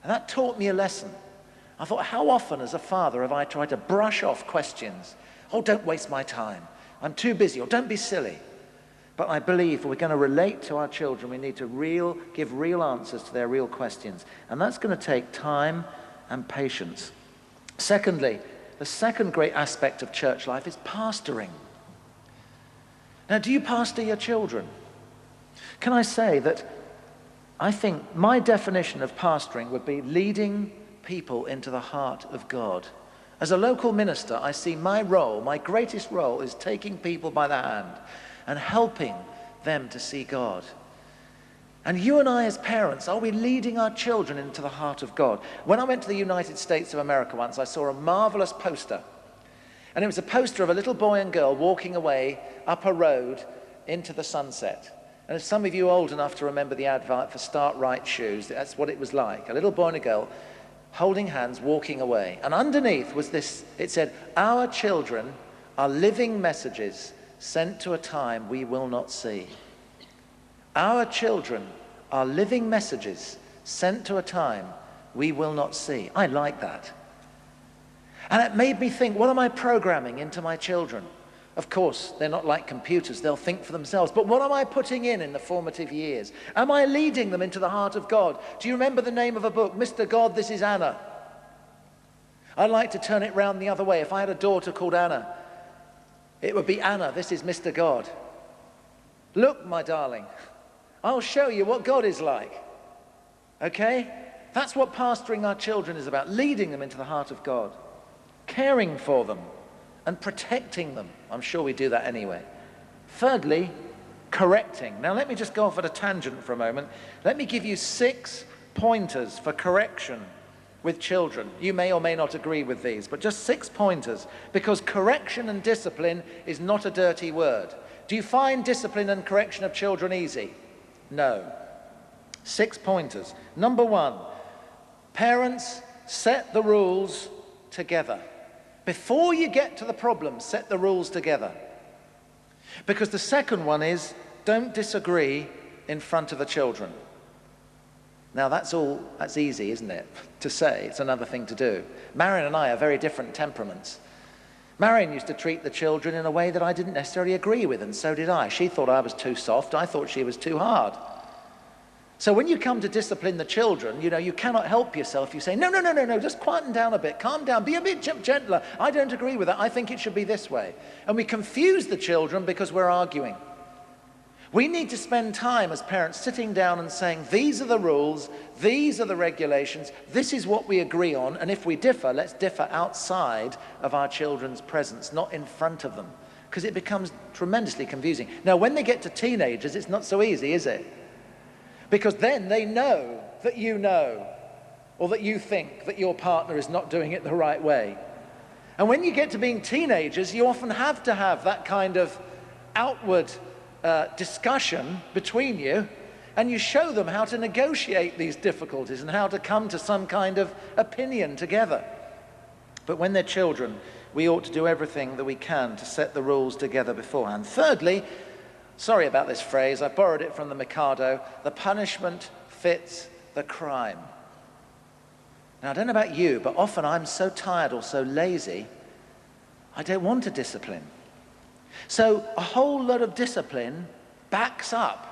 And that taught me a lesson. I thought, how often as a father have I tried to brush off questions? Oh, don't waste my time. I'm too busy, or don't be silly. But I believe if we're going to relate to our children, we need to give real answers to their real questions. And that's going to take time and patience. Secondly, the second great aspect of church life is pastoring. Now, do you pastor your children? Can I say that I think my definition of pastoring would be leading people into the heart of God. As a local minister, I see my role, my greatest role, is taking people by the hand and helping them to see God. And you and I as parents, are we leading our children into the heart of God? When I went to the United States of America once, I saw a marvelous poster. And it was a poster of a little boy and girl walking away up a road into the sunset. And if some of you are old enough to remember the advert for Start Right shoes, that's what it was like. A little boy and a girl holding hands, walking away. And underneath was this, it said, "Our children are living messages sent to a time we will not see." Our children are living messages sent to a time we will not see. I like that. And it made me think, what am I programming into my children? Of course, they're not like computers, they'll think for themselves. But what am I putting in the formative years? Am I leading them into the heart of God? Do you remember the name of a book? Mr. God, This is Anna. I'd like to turn it round the other way. If I had a daughter called Anna, it would be Anna, this is Mr. God. Look, my darling, I'll show you what God is like. Okay? That's what pastoring our children is about, leading them into the heart of God, caring for them and protecting them. I'm sure we do that anyway. Thirdly, correcting. Now let me just go off at a tangent for a moment. Let me give you 6 pointers for correction with children. You may or may not agree with these, but just 6 pointers, because correction and discipline is not a dirty word. Do you find discipline and correction of children easy? No. 6 pointers. Number 1, parents, set the rules together. Before you get to the problem, set the rules together. Because the second one is, don't disagree in front of the children. Now that's easy, isn't it, to say? It's another thing to do. Marion and I are very different temperaments. Marion used to treat the children in a way that I didn't necessarily agree with, and so did I. She thought I was too soft, I thought she was too hard. So when you come to discipline the children, you cannot help yourself. You say, no, just quieten down a bit, calm down, be a bit gentler. I don't agree with that, I think it should be this way. And we confuse the children because we're arguing. We need to spend time as parents sitting down and saying, these are the rules, these are the regulations, this is what we agree on, and if we differ, let's differ outside of our children's presence, not in front of them, because it becomes tremendously confusing. Now, when they get to teenagers, it's not so easy, is it? Because then they know, or that you think that your partner is not doing it the right way. And when you get to being teenagers, you often have to have that kind of outward discussion between you, and you show them how to negotiate these difficulties and how to come to some kind of opinion together. But when they're children, we ought to do everything that we can to set the rules together beforehand. Thirdly, sorry about this phrase, I borrowed it from the Mikado, the punishment fits the crime. Now, I don't know about you, but often I'm so tired or so lazy, I don't want to discipline. So a whole lot of discipline backs up.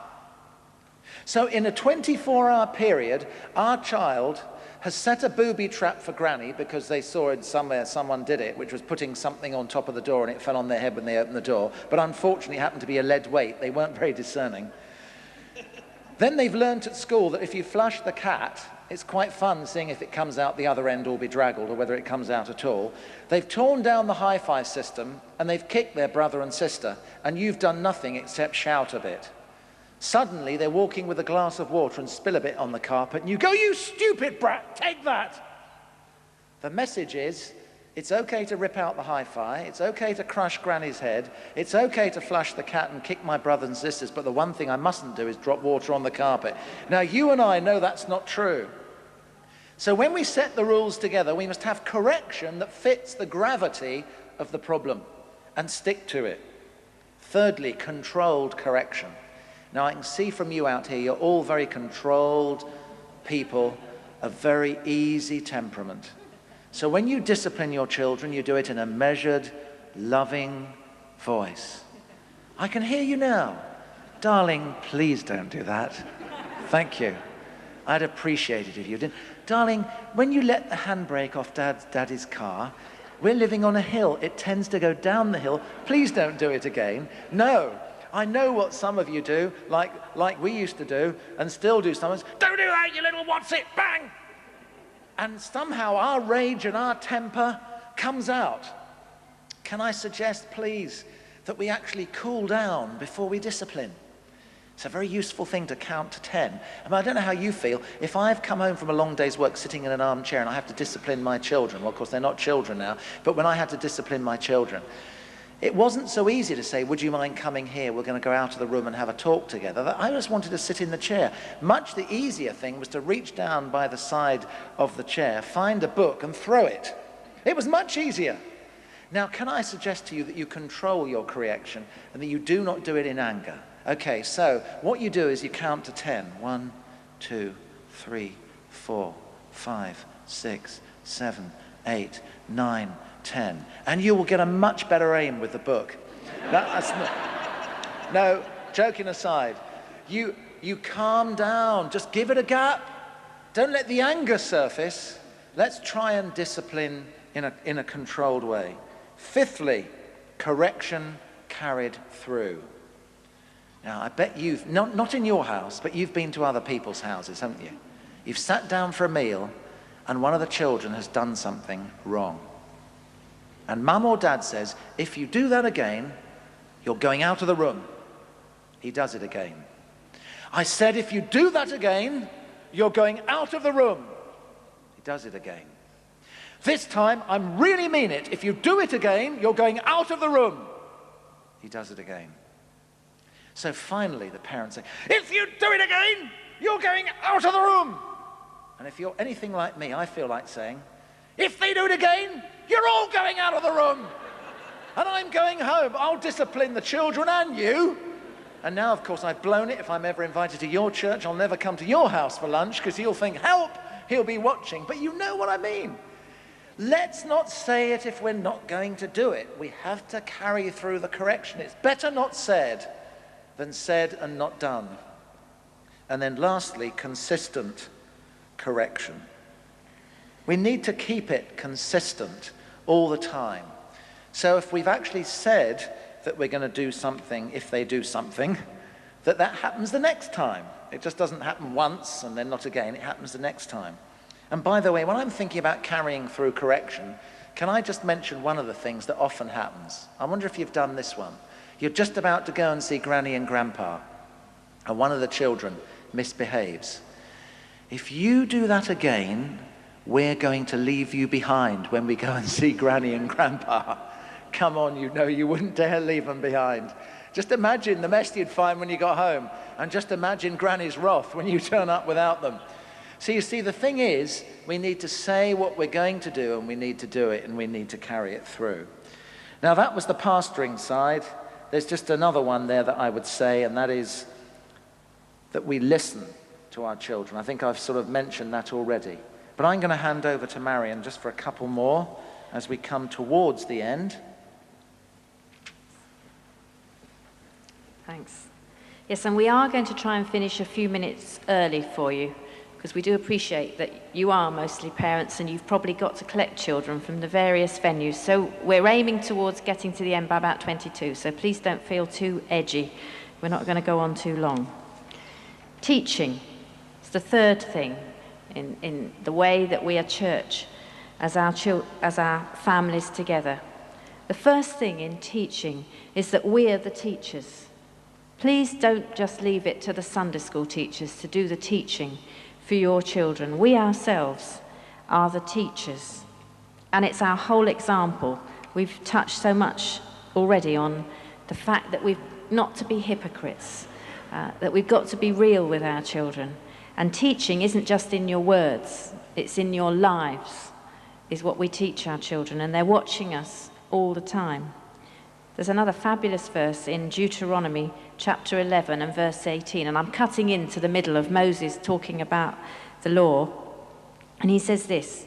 So in a 24-hour period, our child has set a booby trap for Granny because they saw it somewhere, someone did it, which was putting something on top of the door and it fell on their head when they opened the door. But unfortunately, it happened to be a lead weight. They weren't very discerning. Then they've learnt at school that if you flush the cat, it's quite fun seeing if it comes out the other end or bedraggled or whether it comes out at all. They've torn down the hi-fi system and they've kicked their brother and sister, and you've done nothing except shout a bit. Suddenly they're walking with a glass of water and spill a bit on the carpet and you go, "You stupid brat, take that!" The message is, It's okay to rip out the hi-fi. It's okay to crush Granny's head. It's okay to flush the cat and kick my brothers and sisters, but the one thing I mustn't do is drop water on the carpet. Now, you and I know that's not true. So when we set the rules together, we must have correction that fits the gravity of the problem and stick to it. Thirdly, controlled correction. Now, I can see from you out here, you're all very controlled people of very easy temperament. So when you discipline your children, you do it in a measured, loving voice. I can hear you now. Darling, please don't do that. Thank you. I'd appreciate it if you didn't. Darling, when you let the handbrake off Daddy's car, we're living on a hill. It tends to go down the hill. Please don't do it again. No. I know what some of you do, like we used to do, and still do sometimes. Don't do that, you little what's it, bang! And somehow our rage and our temper comes out. Can I suggest, please, that we actually cool down before we discipline? It's a very useful thing to count to 10. I don't know how you feel. If I've come home from a long day's work sitting in an armchair and I have to discipline my children, well, of course, they're not children now, but when I had to discipline my children, it wasn't so easy to say, would you mind coming here? We're going to go out of the room and have a talk together. I just wanted to sit in the chair. Much the easier thing was to reach down by the side of the chair, find a book and throw it. It was much easier. Now, can I suggest to you that you control your correction and that you do not do it in anger? Okay, so what you do is you count to 10. 1, 2, 3, 4, 5, 6, 7, 8, 9, 10. And you will get a much better aim with the book. No, joking aside, you calm down. Just give it a gap. Don't let the anger surface. Let's try and discipline in a controlled way. Fifthly, correction carried through. Now, I bet you've, not in your house, but you've been to other people's houses, haven't you? You've sat down for a meal and one of the children has done something wrong. And mum or dad says, if you do that again, you're going out of the room. He does it again. I said, if you do that again, you're going out of the room. He does it again. This time, I really mean it. If you do it again, you're going out of the room. He does it again. So finally, the parents say, if you do it again, you're going out of the room. And if you're anything like me, I feel like saying, if they do it again, you're all going out of the room. And I'm going home. I'll discipline the children and you. And now, of course, I've blown it. If I'm ever invited to your church, I'll never come to your house for lunch because he'll think, help, he'll be watching. But you know what I mean. Let's not say it if we're not going to do it. We have to carry through the correction. It's better not said than said and not done. And then lastly, consistent correction. We need to keep it consistent all the time. So if we've actually said that we're going to do something, if they do something, that happens the next time. It just doesn't happen once and then not again. It happens the next time. And by the way, when I'm thinking about carrying through correction, can I just mention one of the things that often happens? I wonder if you've done this one. You're just about to go and see Granny and Grandpa, and one of the children misbehaves. If you do that again, we're going to leave you behind when we go and see Granny and Grandpa. Come on, you know you wouldn't dare leave them behind. Just imagine the mess you'd find when you got home, and just imagine Granny's wrath when you turn up without them. So you see, the thing is, we need to say what we're going to do, and we need to do it, and we need to carry it through. Now, that was the pastoring side. There's just another one there that I would say, and that is that we listen to our children. I think I've sort of mentioned that already. But I'm going to hand over to Marion just for a couple more as we come towards the end. Thanks. Yes, and we are going to try and finish a few minutes early for you, because we do appreciate that you are mostly parents and you've probably got to collect children from the various venues. So we're aiming towards getting to the end by about 22, so please don't feel too edgy. We're not going to go on too long. Teaching is the third thing in the way that we are church as our families together. The first thing in teaching is that we are the teachers. Please don't just leave it to the Sunday school teachers to do the teaching for your children. We ourselves are the teachers. And it's our whole example. We've touched so much already on the fact that we've not to be hypocrites, that we've got to be real with our children. And teaching isn't just in your words, it's in your lives, is what we teach our children, and they're watching us all the time. There's another fabulous verse in Deuteronomy chapter 11 and verse 18, and I'm cutting into the middle of Moses talking about the law, and he says this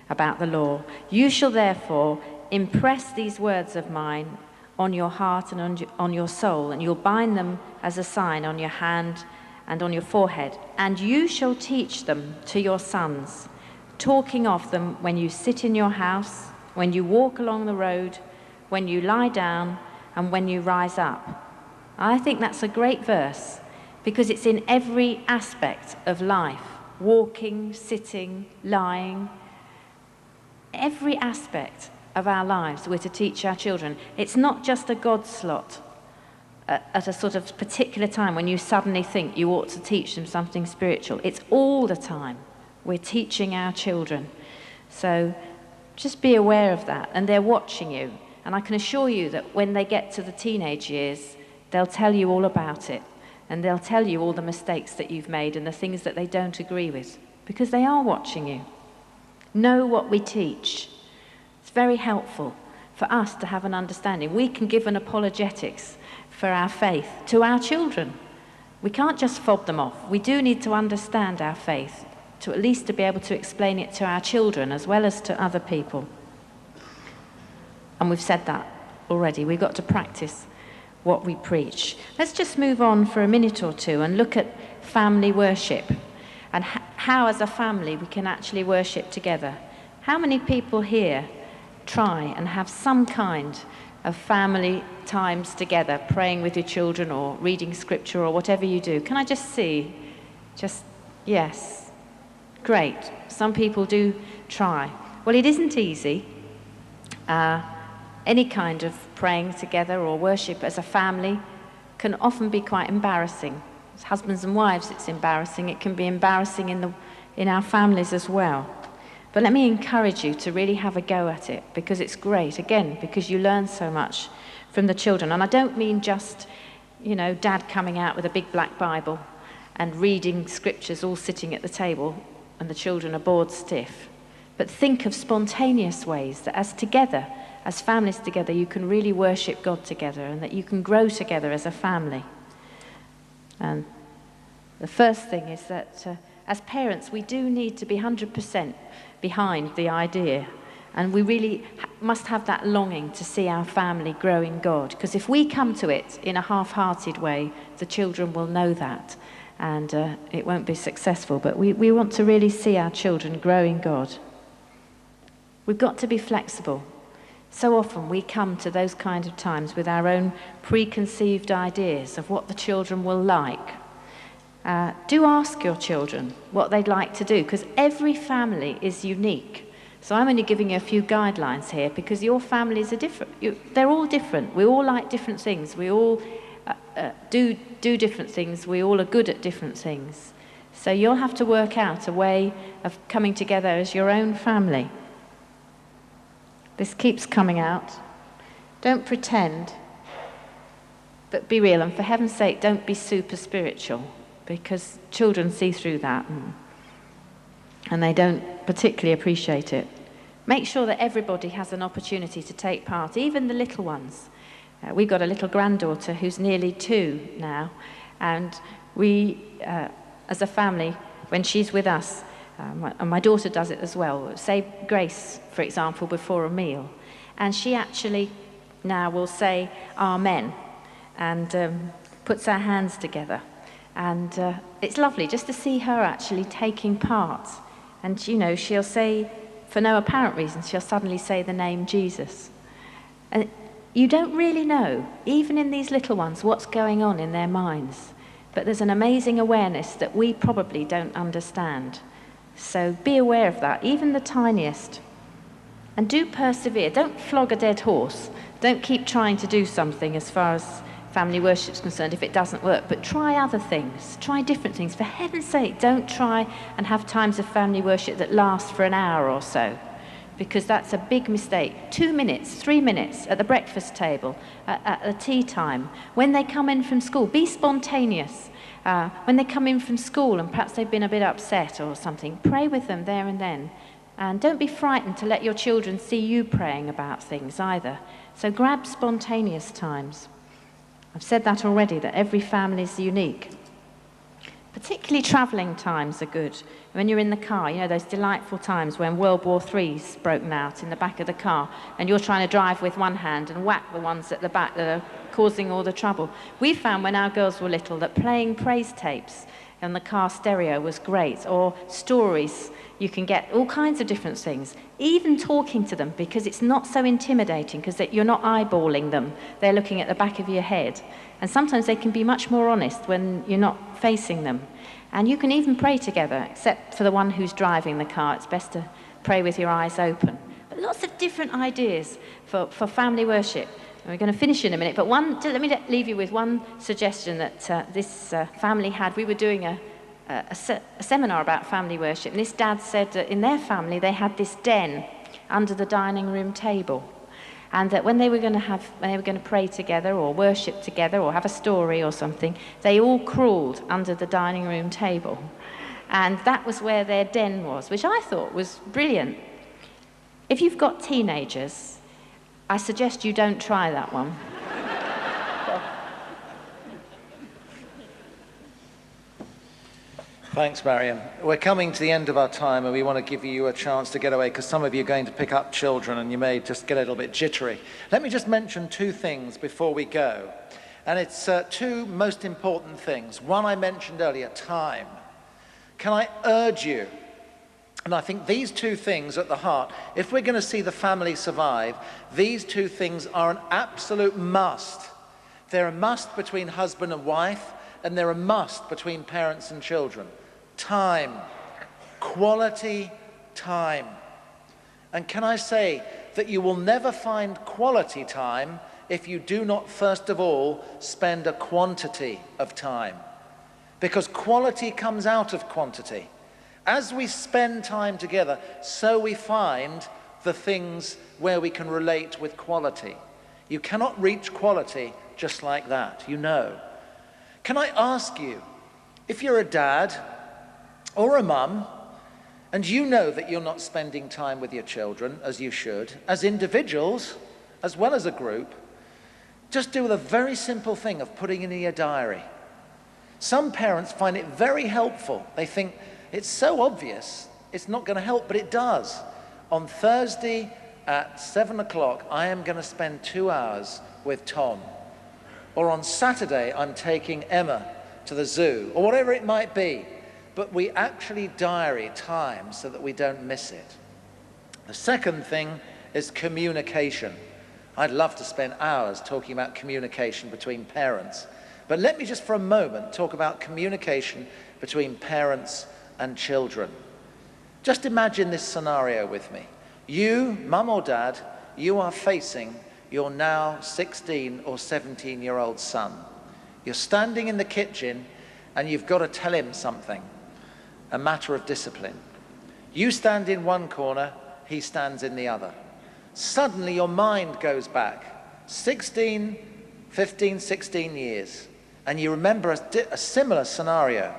about the law: "You shall therefore impress these words of mine on your heart and on your soul, and you'll bind them as a sign on your hand and on your forehead, and you shall teach them to your sons, talking of them when you sit in your house, when you walk along the road, when you lie down, and when you rise up." I think that's a great verse because it's in every aspect of life: walking, sitting, lying. Every aspect of our lives we're to teach our children. It's not just a God slot at a sort of particular time when you suddenly think you ought to teach them something spiritual. It's all the time we're teaching our children. So just be aware of that, and they're watching you. And I can assure you that when they get to the teenage years, they'll tell you all about it, and they'll tell you all the mistakes that you've made and the things that they don't agree with, because they are watching you. Know what we teach. It's very helpful for us to have an understanding. We can give an apologetics for our faith to our children. We can't just fob them off. We do need to understand our faith, to at least to be able to explain it to our children as well as to other people. And we've said that already. We've got to practice what we preach. Let's just move on for a minute or two and look at family worship and how as a family we can actually worship together. How many people here try and have some kind of family times together, praying with your children or reading scripture or whatever you do? Can I just see? Yes. Great. Some people do try. Well, it isn't easy. Any kind of praying together or worship as a family can often be quite embarrassing. As husbands and wives, it's embarrassing. It can be embarrassing in our families as well. But let me encourage you to really have a go at it, because it's great, again, because you learn so much from the children. And I don't mean just, Dad coming out with a big black Bible and reading scriptures all sitting at the table and the children are bored stiff. But think of spontaneous ways that as families together, you can really worship God together and that you can grow together as a family. And the first thing is that as parents, we do need to be 100% behind the idea, and we really must have that longing to see our family grow in God, because if we come to it in a half-hearted way, the children will know that, and it won't be successful. But we want to really see our children grow in God. We've got to be flexible. So often we come to those kind of times with our own preconceived ideas of what the children will like. Do ask your children what they'd like to do, because every family is unique. So I'm only giving you a few guidelines here, because your families are different. They're all different. We all like different things. We all do different things. We all are good at different things. So you'll have to work out a way of coming together as your own family. This keeps coming out. Don't pretend, but be real. And for heaven's sake, don't be super spiritual, because children see through that and they don't particularly appreciate it. Make sure that everybody has an opportunity to take part, even the little ones. We've got a little granddaughter who's nearly 2 now, and we, as a family, when she's with us, and my daughter does it as well, say grace, for example, before a meal, and she actually now will say amen and puts her hands together. And it's lovely just to see her actually taking part. And, she'll say, for no apparent reason, she'll suddenly say the name Jesus. And you don't really know, even in these little ones, what's going on in their minds. But there's an amazing awareness that we probably don't understand. So be aware of that, even the tiniest. And do persevere. Don't flog a dead horse. Don't keep trying to do something as far as family worship is concerned if it doesn't work, but try other things, try different things. For heaven's sake, don't try and have times of family worship that last for an hour or so. because that's a big mistake. 2 minutes, 3 minutes at the breakfast table, at the tea time. When they come in from school, be spontaneous. When they come in from school and perhaps they've been a bit upset or something, pray with them there and then. And don't be frightened to let your children see you praying about things either. So grab spontaneous times. I've said that already, that every family is unique. Particularly travelling times are good. When you're in the car, you know, those delightful times when World War III's broken out in the back of the car and you're trying to drive with one hand and whack the ones at the back that are causing all the trouble. We found when our girls were little that playing praise tapes on the car stereo was great, or stories. You can get all kinds of different things. Even talking to them, because it's not so intimidating, because you're not eyeballing them. They're looking at the back of your head. And sometimes they can be much more honest when you're not facing them. And you can even pray together, except for the one who's driving the car. It's best to pray with your eyes open. But lots of different ideas for family worship. And we're going to finish in a minute, but let me leave you with one suggestion that this family had. We were doing a seminar about family worship, and this dad said that in their family they had this den under the dining room table, and that when they were going to pray together or worship together or have a story or something, they all crawled under the dining room table, and that was where their den was, which I thought was brilliant. If you've got teenagers, I suggest you don't try that one. Thanks, Marion. We're coming to the end of our time, and we want to give you a chance to get away, because some of you are going to pick up children and you may just get a little bit jittery. Let me just mention two things before we go. And it's two most important things. One I mentioned earlier, time. Can I urge you, and I think these two things at the heart, if we're going to see the family survive, these two things are an absolute must. They're a must between husband and wife, and they're a must between parents and children. Time. Quality time. And can I say that you will never find quality time if you do not first of all spend a quantity of time. Because quality comes out of quantity. As we spend time together, so we find the things where we can relate with quality. You cannot reach quality just like that, you know. Can I ask you, if you're a dad or a mum, and you know that you're not spending time with your children as you should, as individuals, as well as a group, just do the very simple thing of putting it in your diary. Some parents find it very helpful. They think, it's so obvious, it's not going to help, but it does. On Thursday at 7 o'clock, I am going to spend 2 hours with Tom. Or on Saturday, I'm taking Emma to the zoo, or whatever it might be. But we actually diary time so that we don't miss it. The second thing is communication. I'd love to spend hours talking about communication between parents. But let me just for a moment talk about communication between parents and children. Just imagine this scenario with me. You, mum or dad, you are facing your now 16 or 17-year-old son. You're standing in the kitchen and you've got to tell him something, a matter of discipline. You stand in one corner, he stands in the other. Suddenly your mind goes back 15, 16 years, and you remember a similar scenario.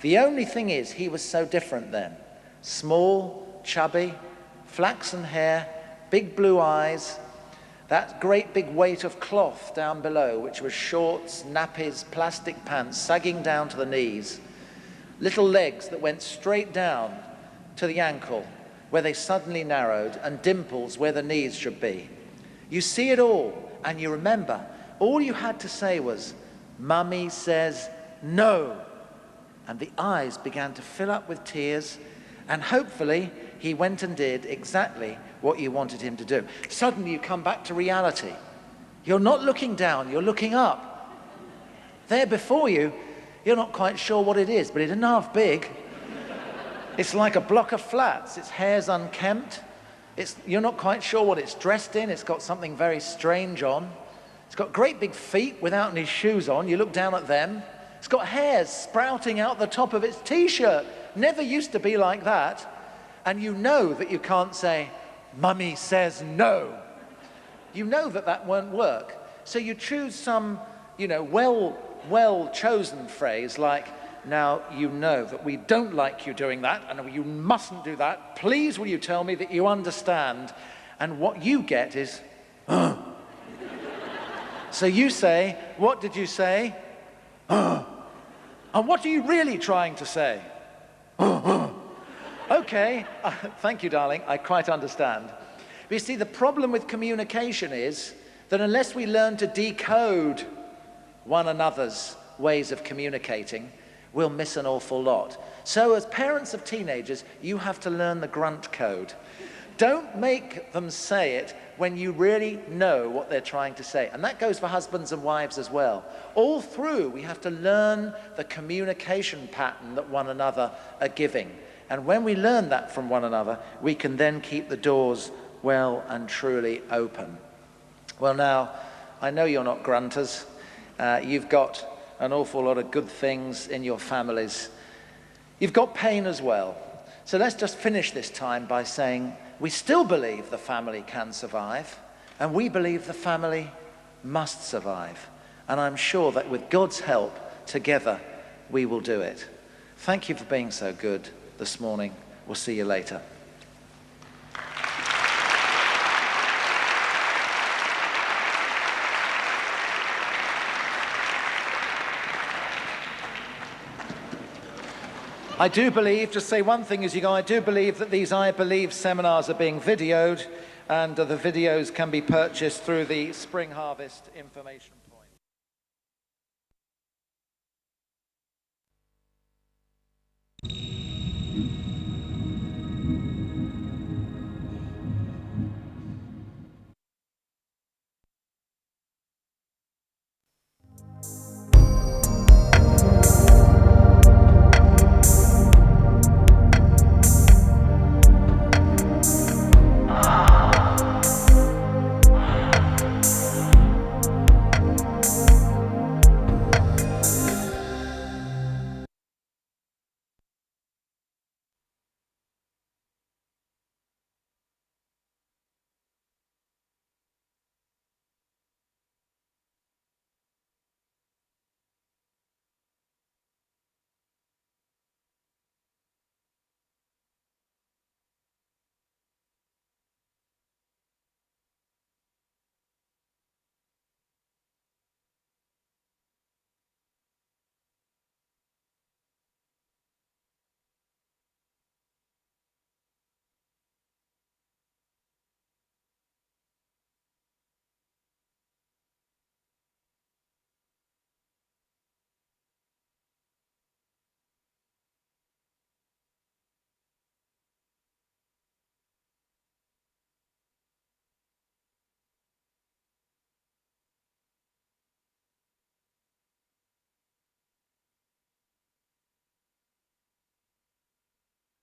The only thing is, he was so different then. Small, chubby, flaxen hair, big blue eyes, that great big weight of cloth down below, which was shorts, nappies, plastic pants, sagging down to the knees, little legs that went straight down to the ankle, where they suddenly narrowed, and dimples where the knees should be. You see it all, and you remember, all you had to say was, "Mummy says no." And the eyes began to fill up with tears, and hopefully he went and did exactly what you wanted him to do. Suddenly you come back to reality. You're not looking down, you're looking up. There before you, you're not quite sure what it is, but it isn't half big. It's like a block of flats. Its hair's unkempt. You're not quite sure what it's dressed in. It's got something very strange on. It's got great big feet without any shoes on. You look down at them. It's got hairs sprouting out the top of its t-shirt. Never used to be like that. And you know that you can't say, Mummy says no. You know that that won't work. So you choose some, you know, well-chosen phrase like, now you know that we don't like you doing that and you mustn't do that. Please will you tell me that you understand? And what you get is, So you say, what did you say? And what are you really trying to say? Okay, thank you, darling, I quite understand. But you see, the problem with communication is that unless we learn to decode one another's ways of communicating, we'll miss an awful lot. So as parents of teenagers, you have to learn the grunt code. Don't make them say it when you really know what they're trying to say. And that goes for husbands and wives as well. All through, we have to learn the communication pattern that one another are giving. And when we learn that from one another, we can then keep the doors well and truly open. Well now, I know you're not grunters. You've got an awful lot of good things in your families. You've got pain as well. So let's just finish this time by saying we still believe the family can survive, and we believe the family must survive. And I'm sure that with God's help, together, we will do it. Thank you for being so good this morning. We'll see you later. I do believe, just say one thing as you go, I do believe that these I Believe seminars are being videoed, and the videos can be purchased through the Spring Harvest information.